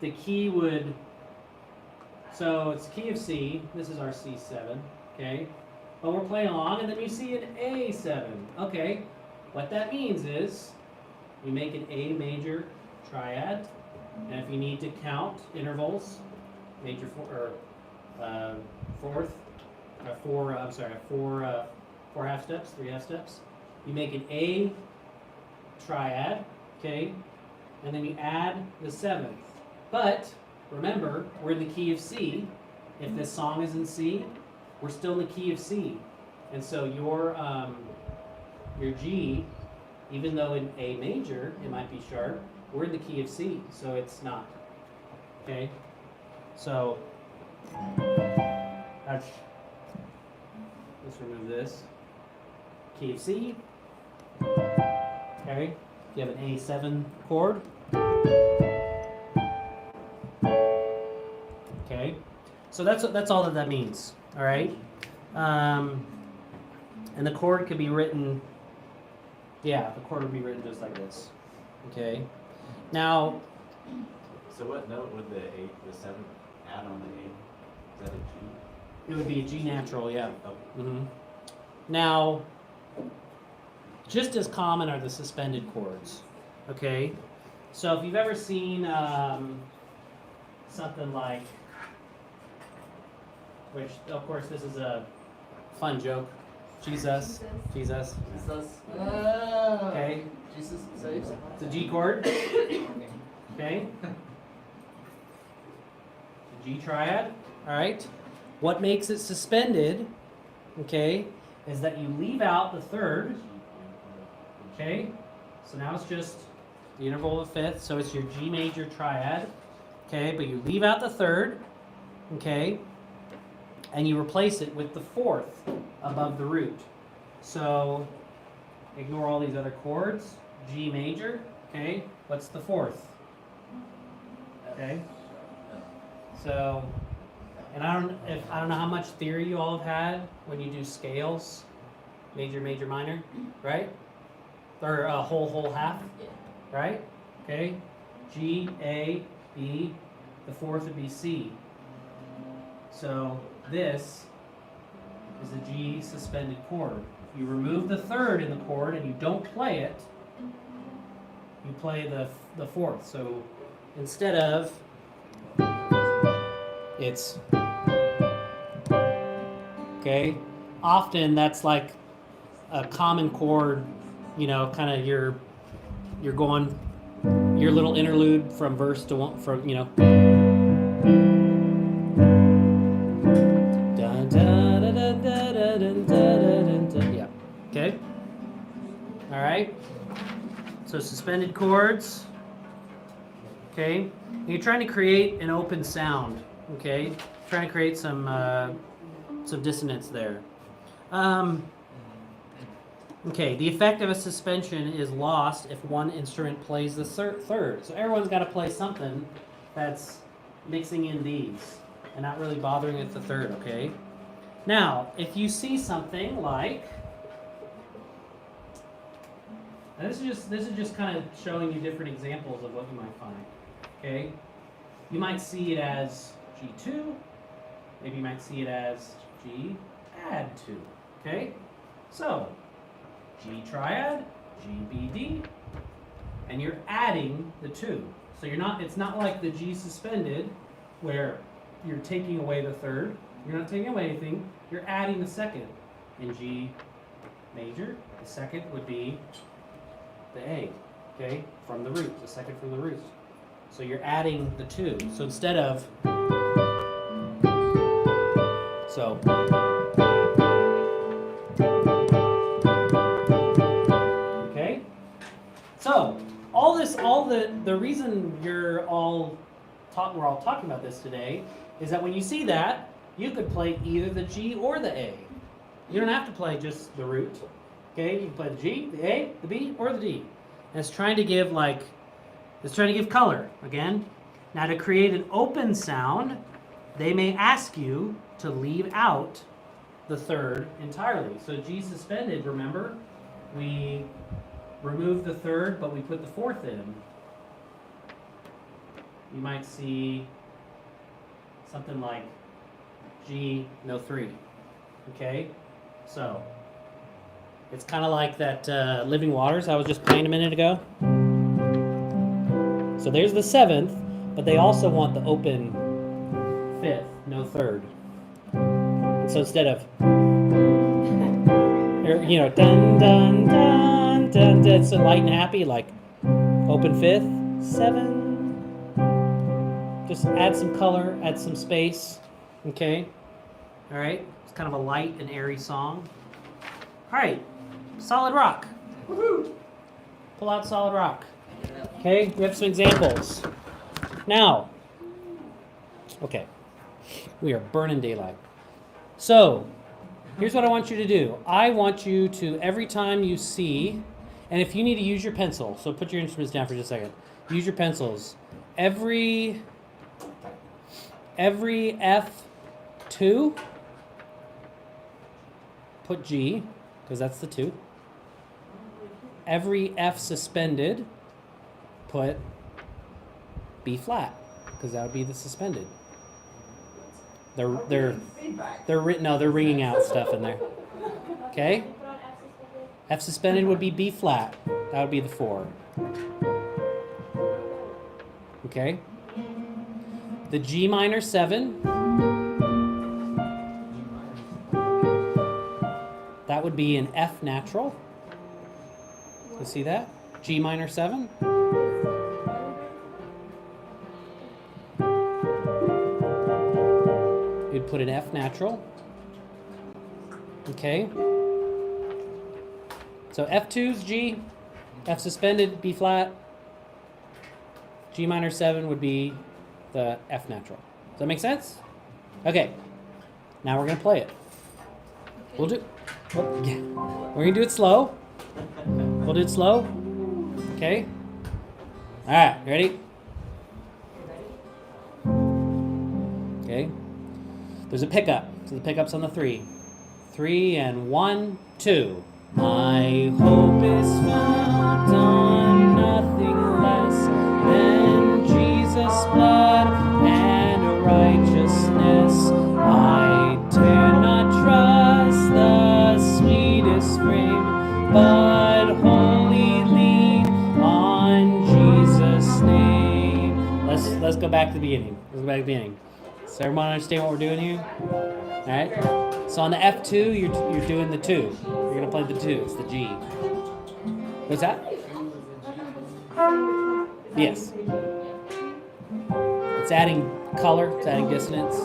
the key would. So it's key of C. This is our C7. Okay. But we're playing along, and then you see an A7. Okay, what that means is you make an A major triad, and if you need to count intervals, major four half steps, 3 half steps. You make an A triad, okay, and then you add the seventh. But remember, we're in the key of C. If this song is in C, we're still in the key of C, and so your G, even though in A major it might be sharp, we're in the key of C, so it's not. Okay, so let's remove this. Key of C. Okay, you have an A7 chord. Okay, so that's all that means. All right, and the chord could be written. Yeah, the chord would be written just like this. Okay, now. So what note would the seventh add on the A? Is that a G? It would be a G natural, yeah. Oh. Mm-hmm. Now, just as common are the suspended chords. Okay, so if you've ever seen something like. Which, of course, this is a fun joke. Jesus. Jesus. Okay. Jesus saves. It's a G chord. Okay. The G triad. All right. What makes it suspended, okay, is that you leave out the third. Okay. So now it's just the interval of a fifth. So it's your G major triad. Okay. But you leave out the third. Okay. And you replace it with the fourth above the root. So ignore all these other chords. G major, okay? What's the fourth? Okay. So, and I don't know how much theory you all have had when you do scales, major, major, minor, right? Or a whole, half, right? Okay. G, A, B. The fourth would be C. So this is a G suspended chord. If you remove the third in the chord and you don't play it, you play the fourth. So instead of, it's, okay, often that's like a common chord, kind of you're going your little interlude from verse to one, Dun, dun, dun, dun, dun, dun, dun, dun, dun. Yeah. Okay. All right. So suspended chords. Okay. You're trying to create an open sound. Okay. Trying to create some dissonance there. Okay. The effect of a suspension is lost if one instrument plays the third. So everyone's got to play something that's mixing in these and not really bothering with the third. Okay. Now, if you see something like, and this is just kind of showing you different examples of what you might find. Okay, you might see it as G2. Maybe you might see it as G add 2. Okay, so G triad, G B D, and you're adding the 2. So it's not like the G suspended where you're taking away the third. You're not taking away anything. You're adding the second. In G major, the second would be the A, okay, from the root, the second from the root. So you're adding the 2. So instead of, okay, so the reason we're all talking about this today is that when you see that, you could play either the G or the A. You don't have to play just the root. Okay, you can play the G, the A, the B, or the D. And it's trying to give color again. Now to create an open sound, they may ask you to leave out the third entirely. So G suspended, remember, we remove the third, but we put the fourth in. You might see something like G, no 3. Okay, so it's kind of like that Living Waters I was just playing a minute ago. So there's the 7th, but they also want the open 5th, no 3rd. And so instead of, dun dun dun dun, it's so light and happy, like open 5th, 7. Just add some color, add some space. Okay, all right. It's kind of a light and airy song. All right. Solid rock. Woohoo! Pull out solid rock. Okay, we have some examples. Now, okay, we are burning daylight. So, here's what I want you to do. I want you to, every time you see, and if you need to use your pencil, so put your instruments down for just a second. Use your pencils. Every F2, put G, because that's the 2. Every F suspended, put B flat, because that would be the suspended. They're ringing out stuff in there. Okay? F suspended would be B flat. That would be the 4. Okay? The G minor 7. That would be an F natural. You see that? G minor 7. You'd put an F natural. Okay. So F2's G, F suspended, B flat. G minor 7 would be the F natural. Does that make sense? Okay. Now we're going to play it. We're going to do it slow. We'll do it slow. Okay? All right, ready? Okay. There's a pickup. So the pickup's on the 3. 3 and 1, 2. My hope is found on nothing less than Jesus' blood and righteousness. I dare not trust the sweetest frame, but wholly lean on Jesus' name. Let's go back to the beginning. Let's go back to the beginning. Does everyone understand what we're doing here? right? So on the F2, you're doing the 2. You're gonna play the 2. It's the G. What's that? Yes. It's adding color. It's adding dissonance.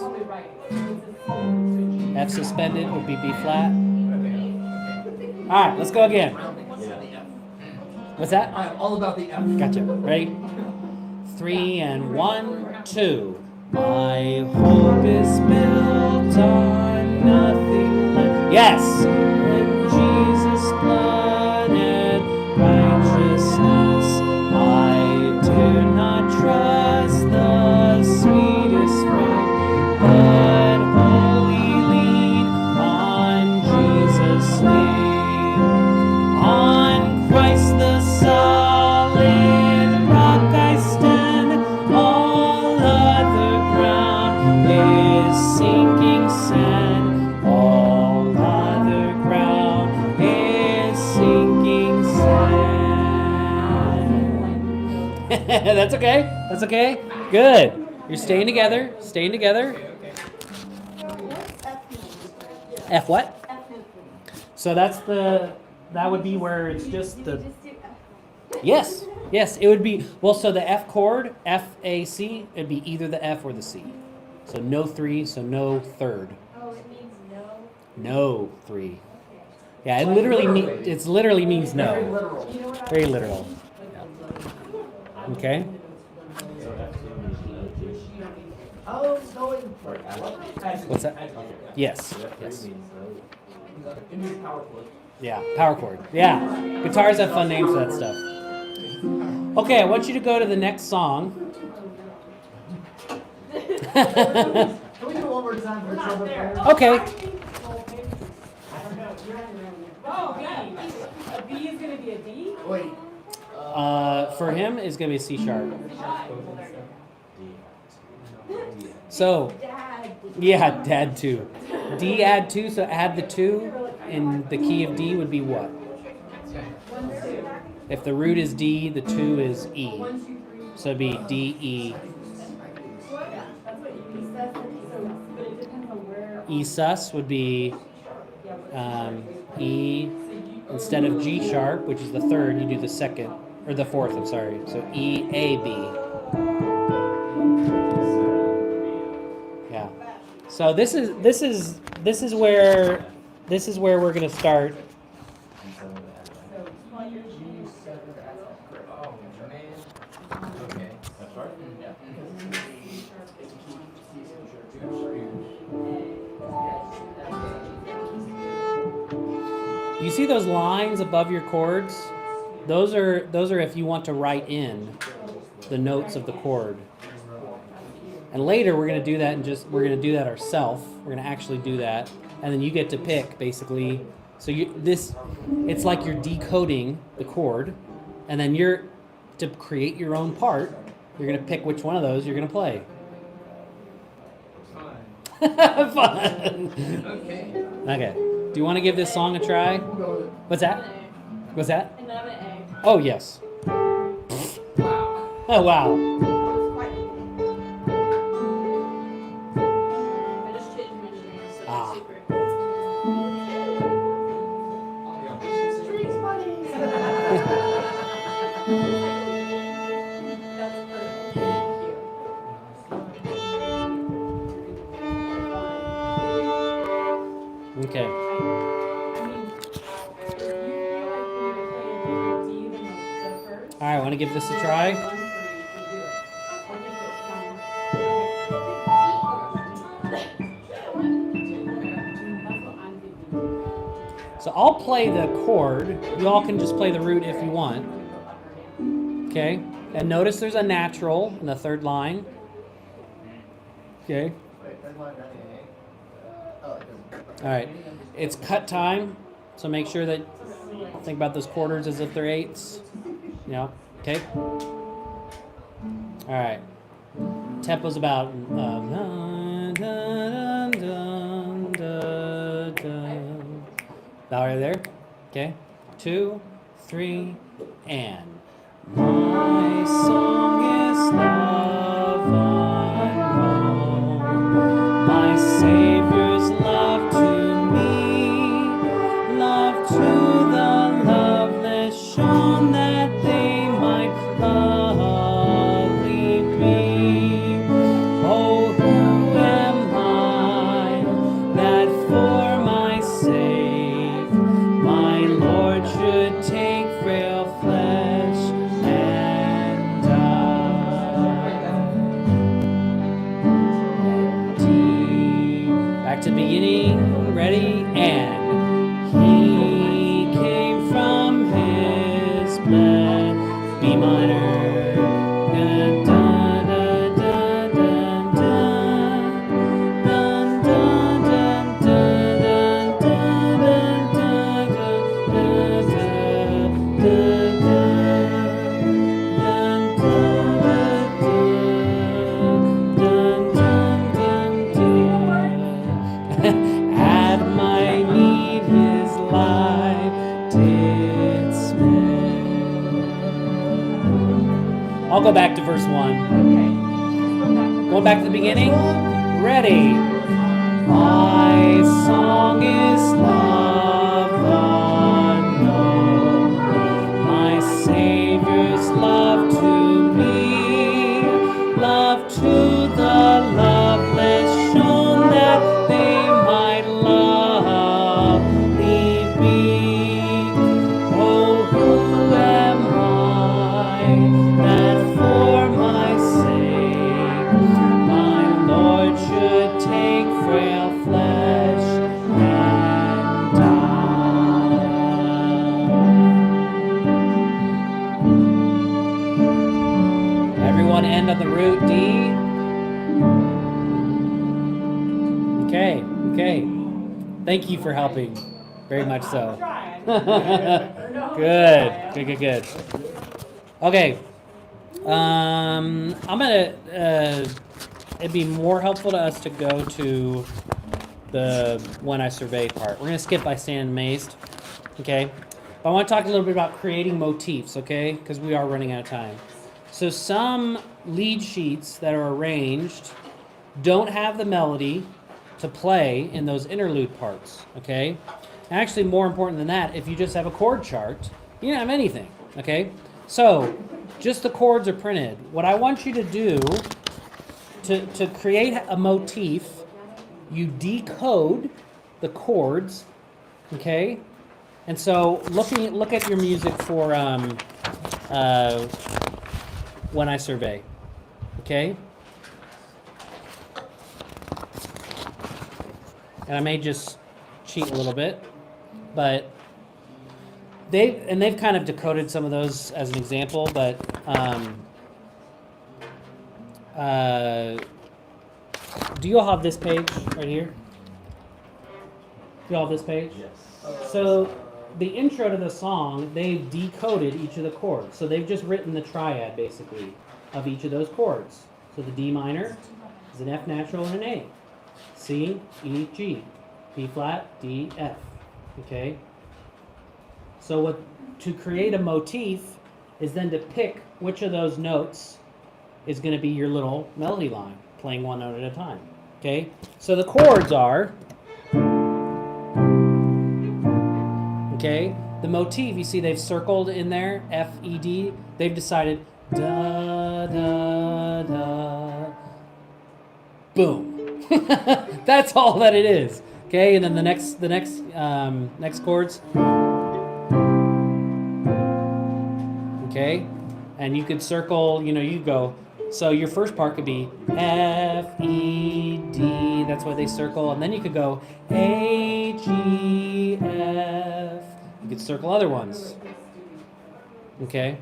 F suspended would be B flat. All right, let's go again. What's that? I'm all about the F. Gotcha. Ready? 3 and 1, 2. My hope is built on nothing less. Yes. Than Jesus' blood and righteousness. I do not trust the sweetest frame, but wholly lean on Jesus' name. On Christ the solid rock I stand. All other ground is sinking sand. All other ground is sinking sand. That's okay. That's okay. Good. You're staying together. Staying together. What's F mean? F what? F mean. So that would be where it's just the. Just do F. Yes, yes, it would be, well, so the F chord, F, A, C, it'd be either the F or the C. So no 3, so no third. Oh, it means no. No 3. Yeah, it literally means Very no. literal. You know what I Very literal. Okay? So F2 means G. Oh, it's going. What's that? Yes, So F3 yes. means no. It means power chord. Yeah, power chord. Yeah, guitars have fun names for that stuff. Okay, I want you to go to the next song. Can we do it one more time for trumpet players? Okay. I don't know. You're on your own. Oh, B. A B is going to be a D? Wait. For him, it's gonna be a C sharp. D. So, Dad. yeah, add 2. D add 2, so add the 2 in the key of D would be what? If the root is D, the 2 is E. So it'd be D, E. That's what you said. But it depends on where. E sus would be E instead of G sharp, which is the third, you do the second, or the fourth, I'm sorry. So E, A, B. Yeah. So this is where we're gonna start. Okay. F sharp? You see those lines above your chords? Those are if you want to write in the notes of the chord. And later we're gonna do that we're gonna do that ourselves. We're gonna actually do that, and then you get to pick basically. So it's like you're decoding the chord, and then you're to create your own part. You're gonna pick which one of those you're gonna play. Fun. Okay. Okay. Do you want to give this song a try? We'll go with it. What's that? What's that? And then I'm an A. Oh yes. Wow. Oh wow. I just changed my name, so Ah. it's secret. Streets money. That's perfect. Thank you. Okay. I mean, if you feel like you're going to play a different D than the first, All right. Want to give this a try? 1, 3, you can do it. I think that's what I'm thinking. So I'll play the chord. You all can just play the root if you want. Okay. And notice there's a natural in the third line. Okay. Wait, third line, right? Oh, it doesn't. All right. It's cut time, so make sure that think about those quarters as if they're eighths. Yeah. Okay. All right. Tempo's about. All right, there. Okay. 2, 3, and my song is love unknown. My Savior's love. I'll go back to verse 1. Okay. Going back to the beginning. Ready. My song is love unknown. My Savior's love to me. Love to the loveless shown that they might lovely be. Oh, who am I that for my sake my Lord should take frail flesh and die? Everyone end on the root D. Okay. Thank you for helping. Very much so. Good. Okay. I'm gonna. It'd be more helpful to us to go to the When I Survey part. We're gonna skip by Stand Amazed. Okay. But I want to talk a little bit about creating motifs. Okay, because we are running out of time. So some lead sheets that are arranged don't have the melody to play in those interlude parts, okay? Actually, more important than that, if you just have a chord chart, you don't have anything, okay? So, just the chords are printed. What I want you to do to create a motif, you decode the chords, okay? And so, look at your music for When I Survey, okay? And I may just cheat a little bit, but they've kind of decoded some of those as an example, but do you all have this page right here? Do you all have this page? Yes. So the intro to the song, they've decoded each of the chords. So they've just written the triad, basically, of each of those chords. So the D minor is an F natural and an A. C, E, G, B flat, D, F. Okay? So to create a motif is then to pick which of those notes is going to be your little melody line, playing one note at a time. Okay? So the chords are, okay, the motif, you see they've circled in there, F, E, D. They've decided, da, da, da, boom. That's all that it is. Okay, and then the next chords. Okay, and you could circle. You go. So your first part could be F E D. That's why they circle, and then you could go A G F. You could circle other ones. Okay.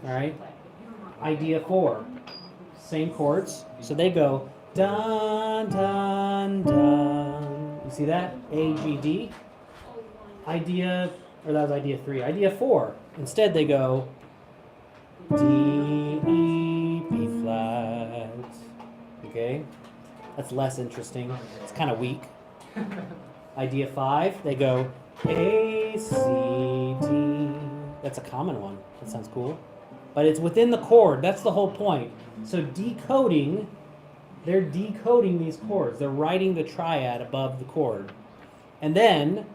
All right. Idea 4. Same chords. So they go dun dun dun. You see that? A G D. That was idea 3. Idea 4. Instead they go D E B flat. Okay? That's less interesting. It's kind of weak. Idea 5, they go A C D. That's a common one. That sounds cool. But it's within the chord. That's the whole point. So they're decoding these chords. They're writing the triad above the chord. And then,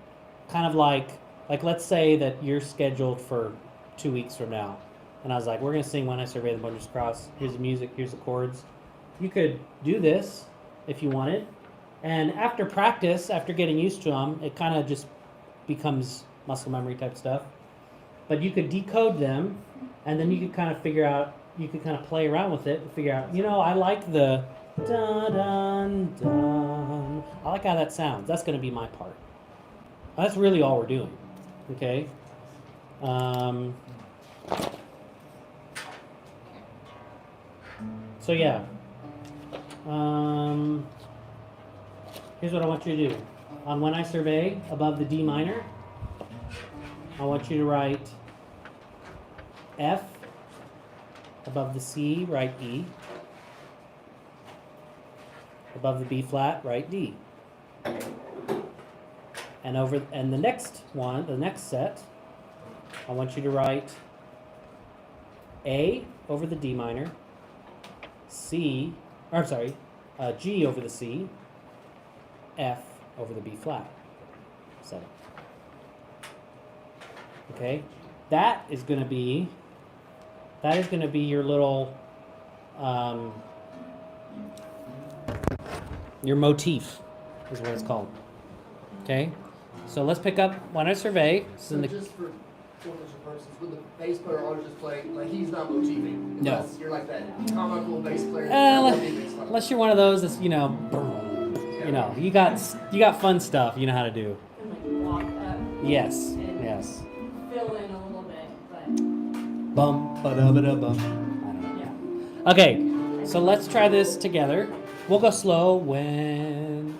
kind of like let's say that you're scheduled for 2 weeks from now. And I was like, we're going to sing When I Survey the Wondrous Cross. Here's the music, here's the chords. You could do this if you wanted. And after practice, after getting used to them, it kind of just becomes muscle memory type stuff. But you could decode them, and then you could kind of figure out, you could kind of play around with it and figure out, I like the dun dun dun. I like how that sounds. That's going to be my part. That's really all we're doing. Okay? So yeah. Here's what I want you to do. On When I Survey, above the D minor, I want you to write F. Above the C, write E. Above the B flat, write D. And the next one, the next set, I want you to write A over the D minor, G over the C, F over the B flat. 7. Okay, that is going to be your little your motif is what it's called. Okay, so let's pick up when I survey. This is So in the, just for information purposes, would the bass player always just play, like he's not motifing? No. Unless you're like that comical bass player. that makes fun of. unless you're one of those that's you got fun stuff you know how to do. And like walk up, Yes, yes. fill in a little bit, but Bum ba da ba da bum. yeah. Okay, so let's try this together. We'll go slow. When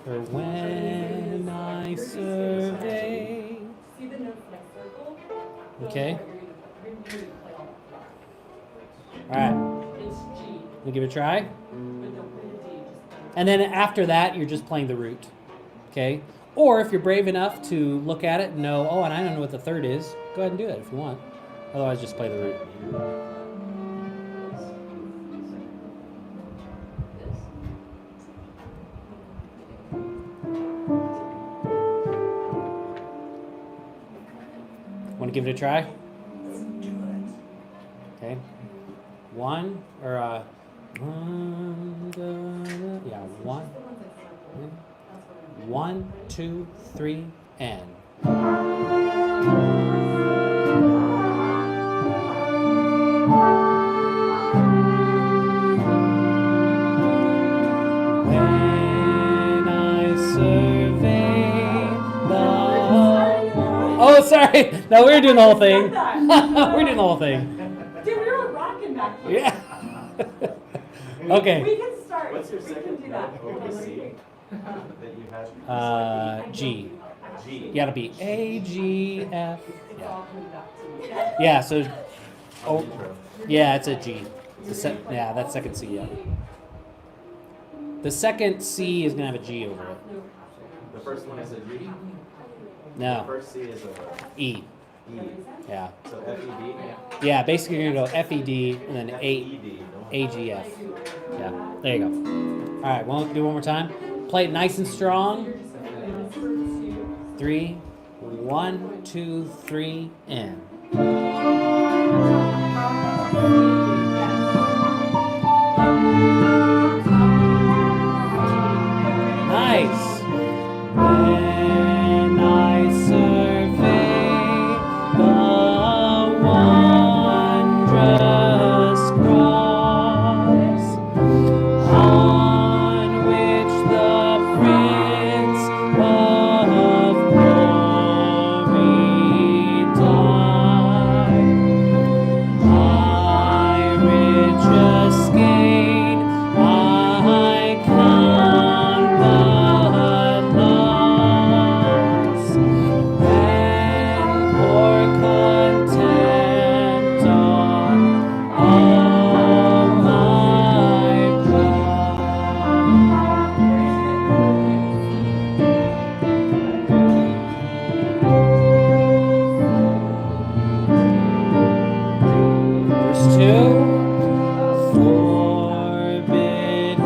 I survey. See the notes like circle? Those Okay. are what you're gonna play all the All right, It's G, we'll give it a try. but don't play the D, just And then after that, you're just playing the root. Okay? Or if you're brave enough to look at it and know, oh, and I don't know what the third is, go ahead and do it if you want. Otherwise, just play the root. Want to give it a try? Okay. One. One, two, three, and. When I survey the. Oh, sorry. No, we were doing the whole thing. We're doing the whole thing. Dude, we were rocking back here. Yeah. Okay. We can start. What's your We can second do that. note over C that you had? G. G. You gotta be A, G, F. It's Yeah. all coming back to me. Yeah, so, oh, Intro. yeah, it's a G. Yeah, that's second C, yeah. The second C is gonna have a G over it. The first one is a G. The No, first C is a E. E. Yeah. So F E D. Yeah, basically you're gonna go F, E, D, and then F A, E D. A, G, F. Yeah, there you go. All right, well, do one more time. Play it nice and strong. 3, 1, 2, 3, and. Nice. When I survey the wondrous cross on which the Prince of Glory died, I riches gain, I count but loss, and pour content on all my Verse 2. Forbid,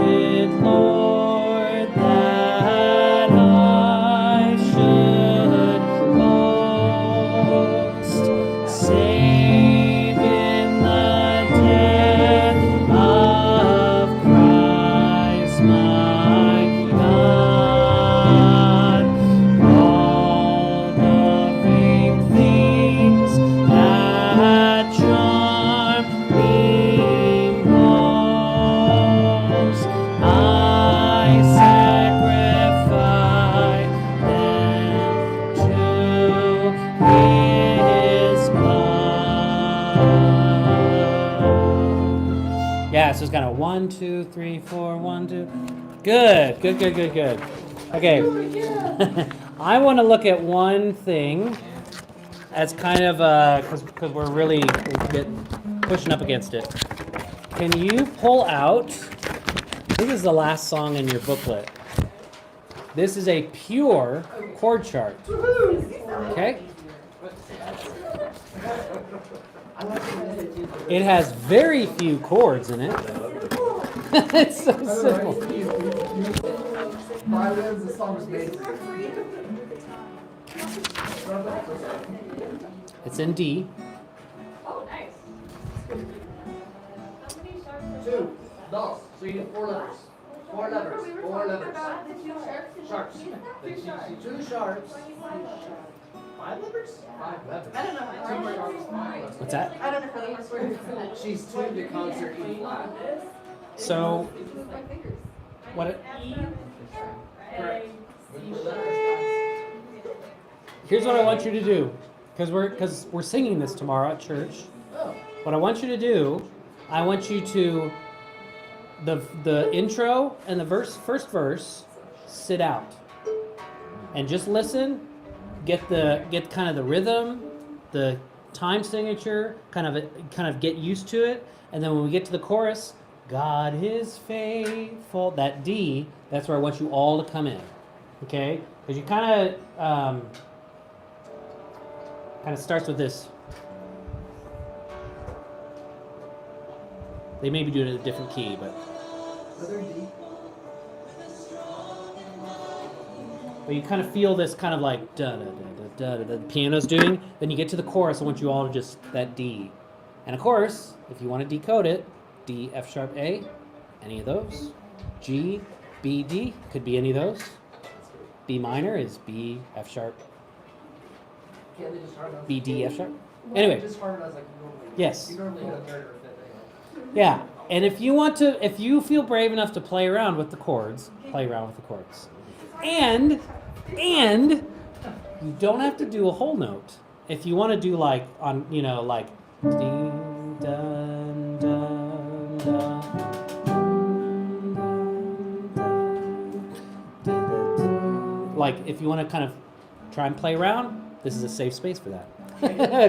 Lord, that I should boast, save in the death of Christ my God. All the vain things that charm me most, I sacrifice them to His blood. Yeah, so it's kind of 1, 2, 3, 4, 1, 2. Good. Okay. I want to look at one thing as kind of because we're really pushing up against it. Can you pull out? This is the last song in your booklet. This is a pure chord chart. Okay. I like the It has very few chords in it. It's so simple. Violins, the song was made for It's in D. Oh, nice. two. No, so you get 4 levers. 4 levers. 4 levers. About the two sharks. Sharps. 2 sharps. 5 levers? 5 levers. I don't know how to work. What's that? I don't know how to work. She's tuned the concert E flat. So, My fingers. what it, Correct. here's what I want you to do. Because we're singing this tomorrow at church. Oh. What I want you to do, I want you to, the intro and the first verse, sit out. And just listen, get kind of the rhythm, the time signature, kind of get used to it, and then when we get to the chorus, God is faithful, that D, that's where I want you all to come in. Okay? Because you kind of starts with this. They may be doing it in a different key, but you kind of feel this kind of like da da da da da da the piano's doing. Then you get to the chorus. I want you all to just that D, and of course, if you want to decode it, D, F sharp, A, any of those. G, B, D could be any of those. B minor is B, F sharp, Can't they just harmonize? B, D, F sharp. Anyway, Just harmonize like you normally. Yes. You normally hit a third or a fifth anyway. yeah. And if you feel brave enough to play around with the chords, play around with the chords. And you don't have to do a whole note. If you want to do like on, like ding dun dun dun. Like if you want to kind of try and play around, this is a safe space for that.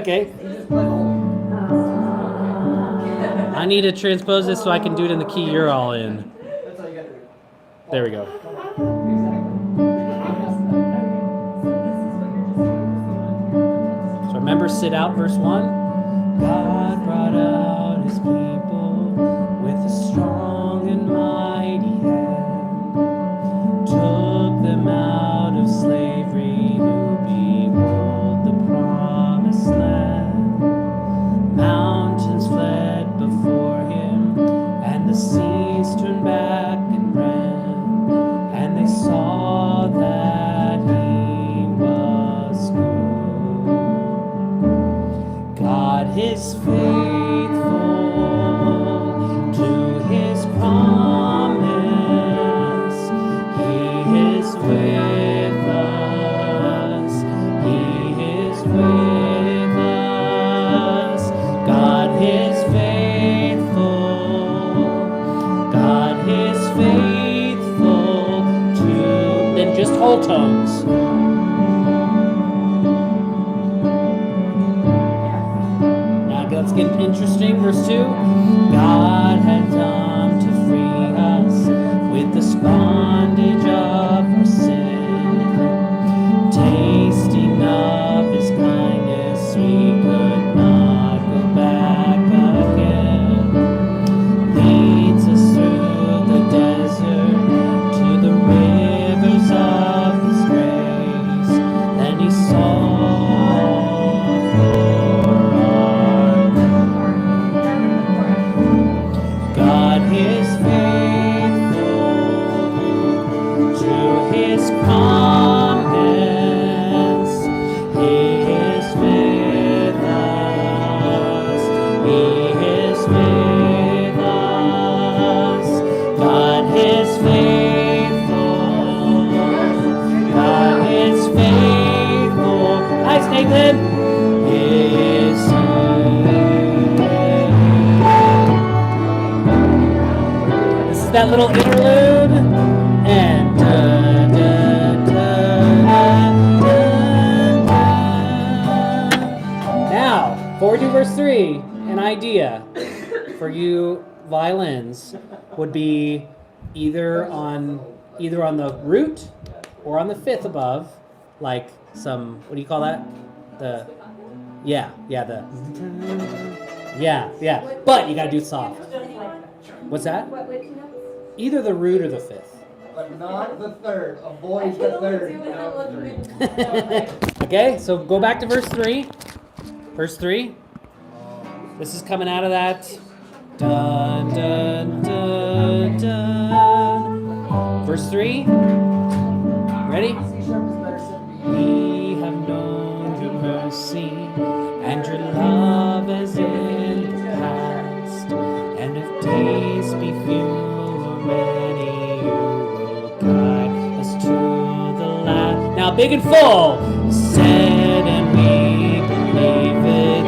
Okay. I need to transpose this so I can do it in the key you're all in. That's all you gotta do. There we go. So remember, sit out, verse 1. God brought out his people with a strong and mighty hand, took them out of slavery to behold the promised land. Mountains fled before him, and the seas turned back and ran, and they saw that he was good. God is faithful to his promise. He is with us. He is with us. God is faithful. God is faithful to. Then just whole tones. Now let's get interesting. Verse 2. God had come to free us with the bondage of our sin. Tasting of his kindness, we could not go back again. Leads us through the desert to the rivers of his grace. Then he saw for our God is faithful to his promise. He is with us. He is with us. God is faithful. God is faithful. Nice, Nathan. Is This is that little interlude. And now, forward to verse 3, an idea for you violins would be either on the root or on the fifth above, like some, what do you call that? The Yeah. But you gotta do it soft. Just like that. What's that? Which notes? Either the root or the fifth. But not the third. I Avoid can the only third. do it in the Okay, so go back to verse 3. Verse 3. This is coming out of that. Dun, dun, dun, dun. Verse 3. Ready? C sharp is better set to B. We have known your mercy and your love as in the past. And if days be few or many, you will guide us to the last. Now, big and full. Said and we believe it.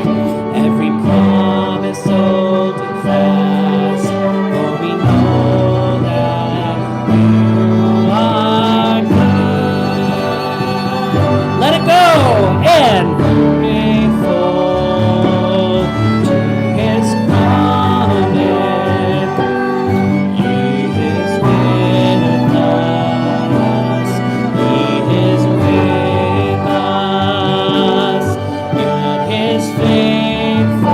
Every promise hold it fast. For we know that you are good. Let it go and faithful to his promise. He is with us. He is with us. God is faithful.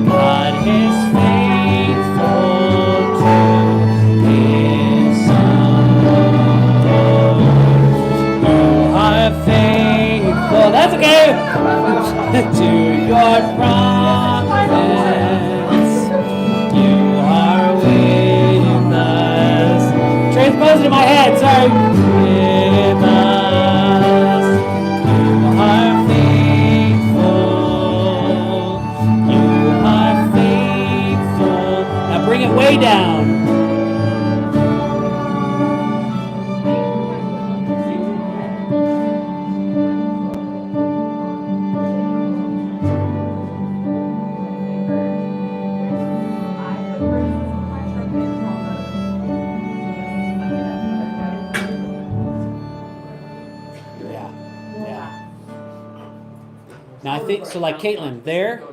God is faithful to his son. You are faithful. That's okay. To your promise. You are with us. Transpose it in my head. Sorry. With us. You are faithful. You are faithful. Now bring it way down. Yeah. Now I think so. Like Caitlin, there,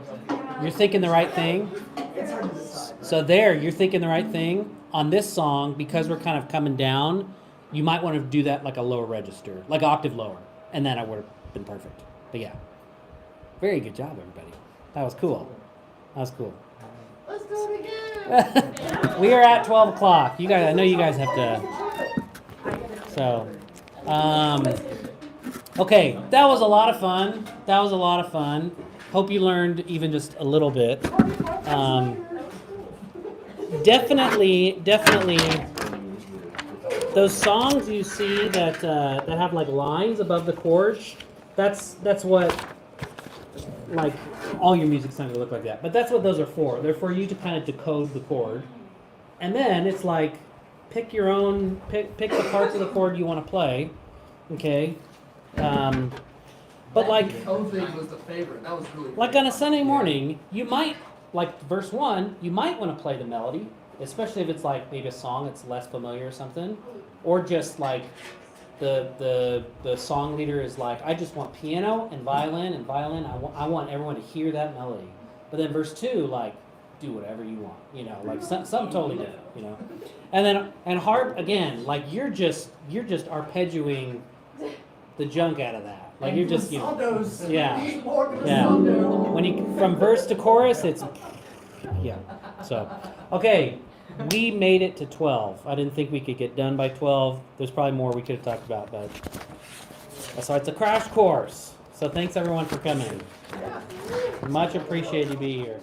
you're thinking the right thing. It's hard to decide. So there, you're thinking the right thing. On this song, because we're kind of coming down, you might want to do that like a lower register, like octave lower, and then I would have been perfect. But yeah, very good job, everybody. That was cool. That was cool. Let's do it again. We are at 12 o'clock. You guys, I know you guys have to. So, okay, that was a lot of fun. That was a lot of fun. Hope you learned even just a little bit. Definitely, those songs you see that that have like lines above the chords. That's what like all your music's not gonna look like that. But that's what those are for. They're for you to kind of decode the chord, and then it's like pick your own pick the parts of the chord you want to play. Okay. But like thing was the favorite. That was really like on a Sunday morning, you might like verse 1, you might want to play the melody, especially if it's like maybe a song that's less familiar or something, or just like the song leader is like, I just want piano and violin. I want everyone to hear that melody. But then verse 2, like, do whatever you want, like something totally different, and harp again, like you're just arpeggiating the junk out of that. Like you're just, yeah. When you from verse to chorus, it's So, okay, we made it to 12. I didn't think we could get done by 12. There's probably more we could have talked about, but so it's a crash course. So thanks everyone for coming. Much appreciated you be here.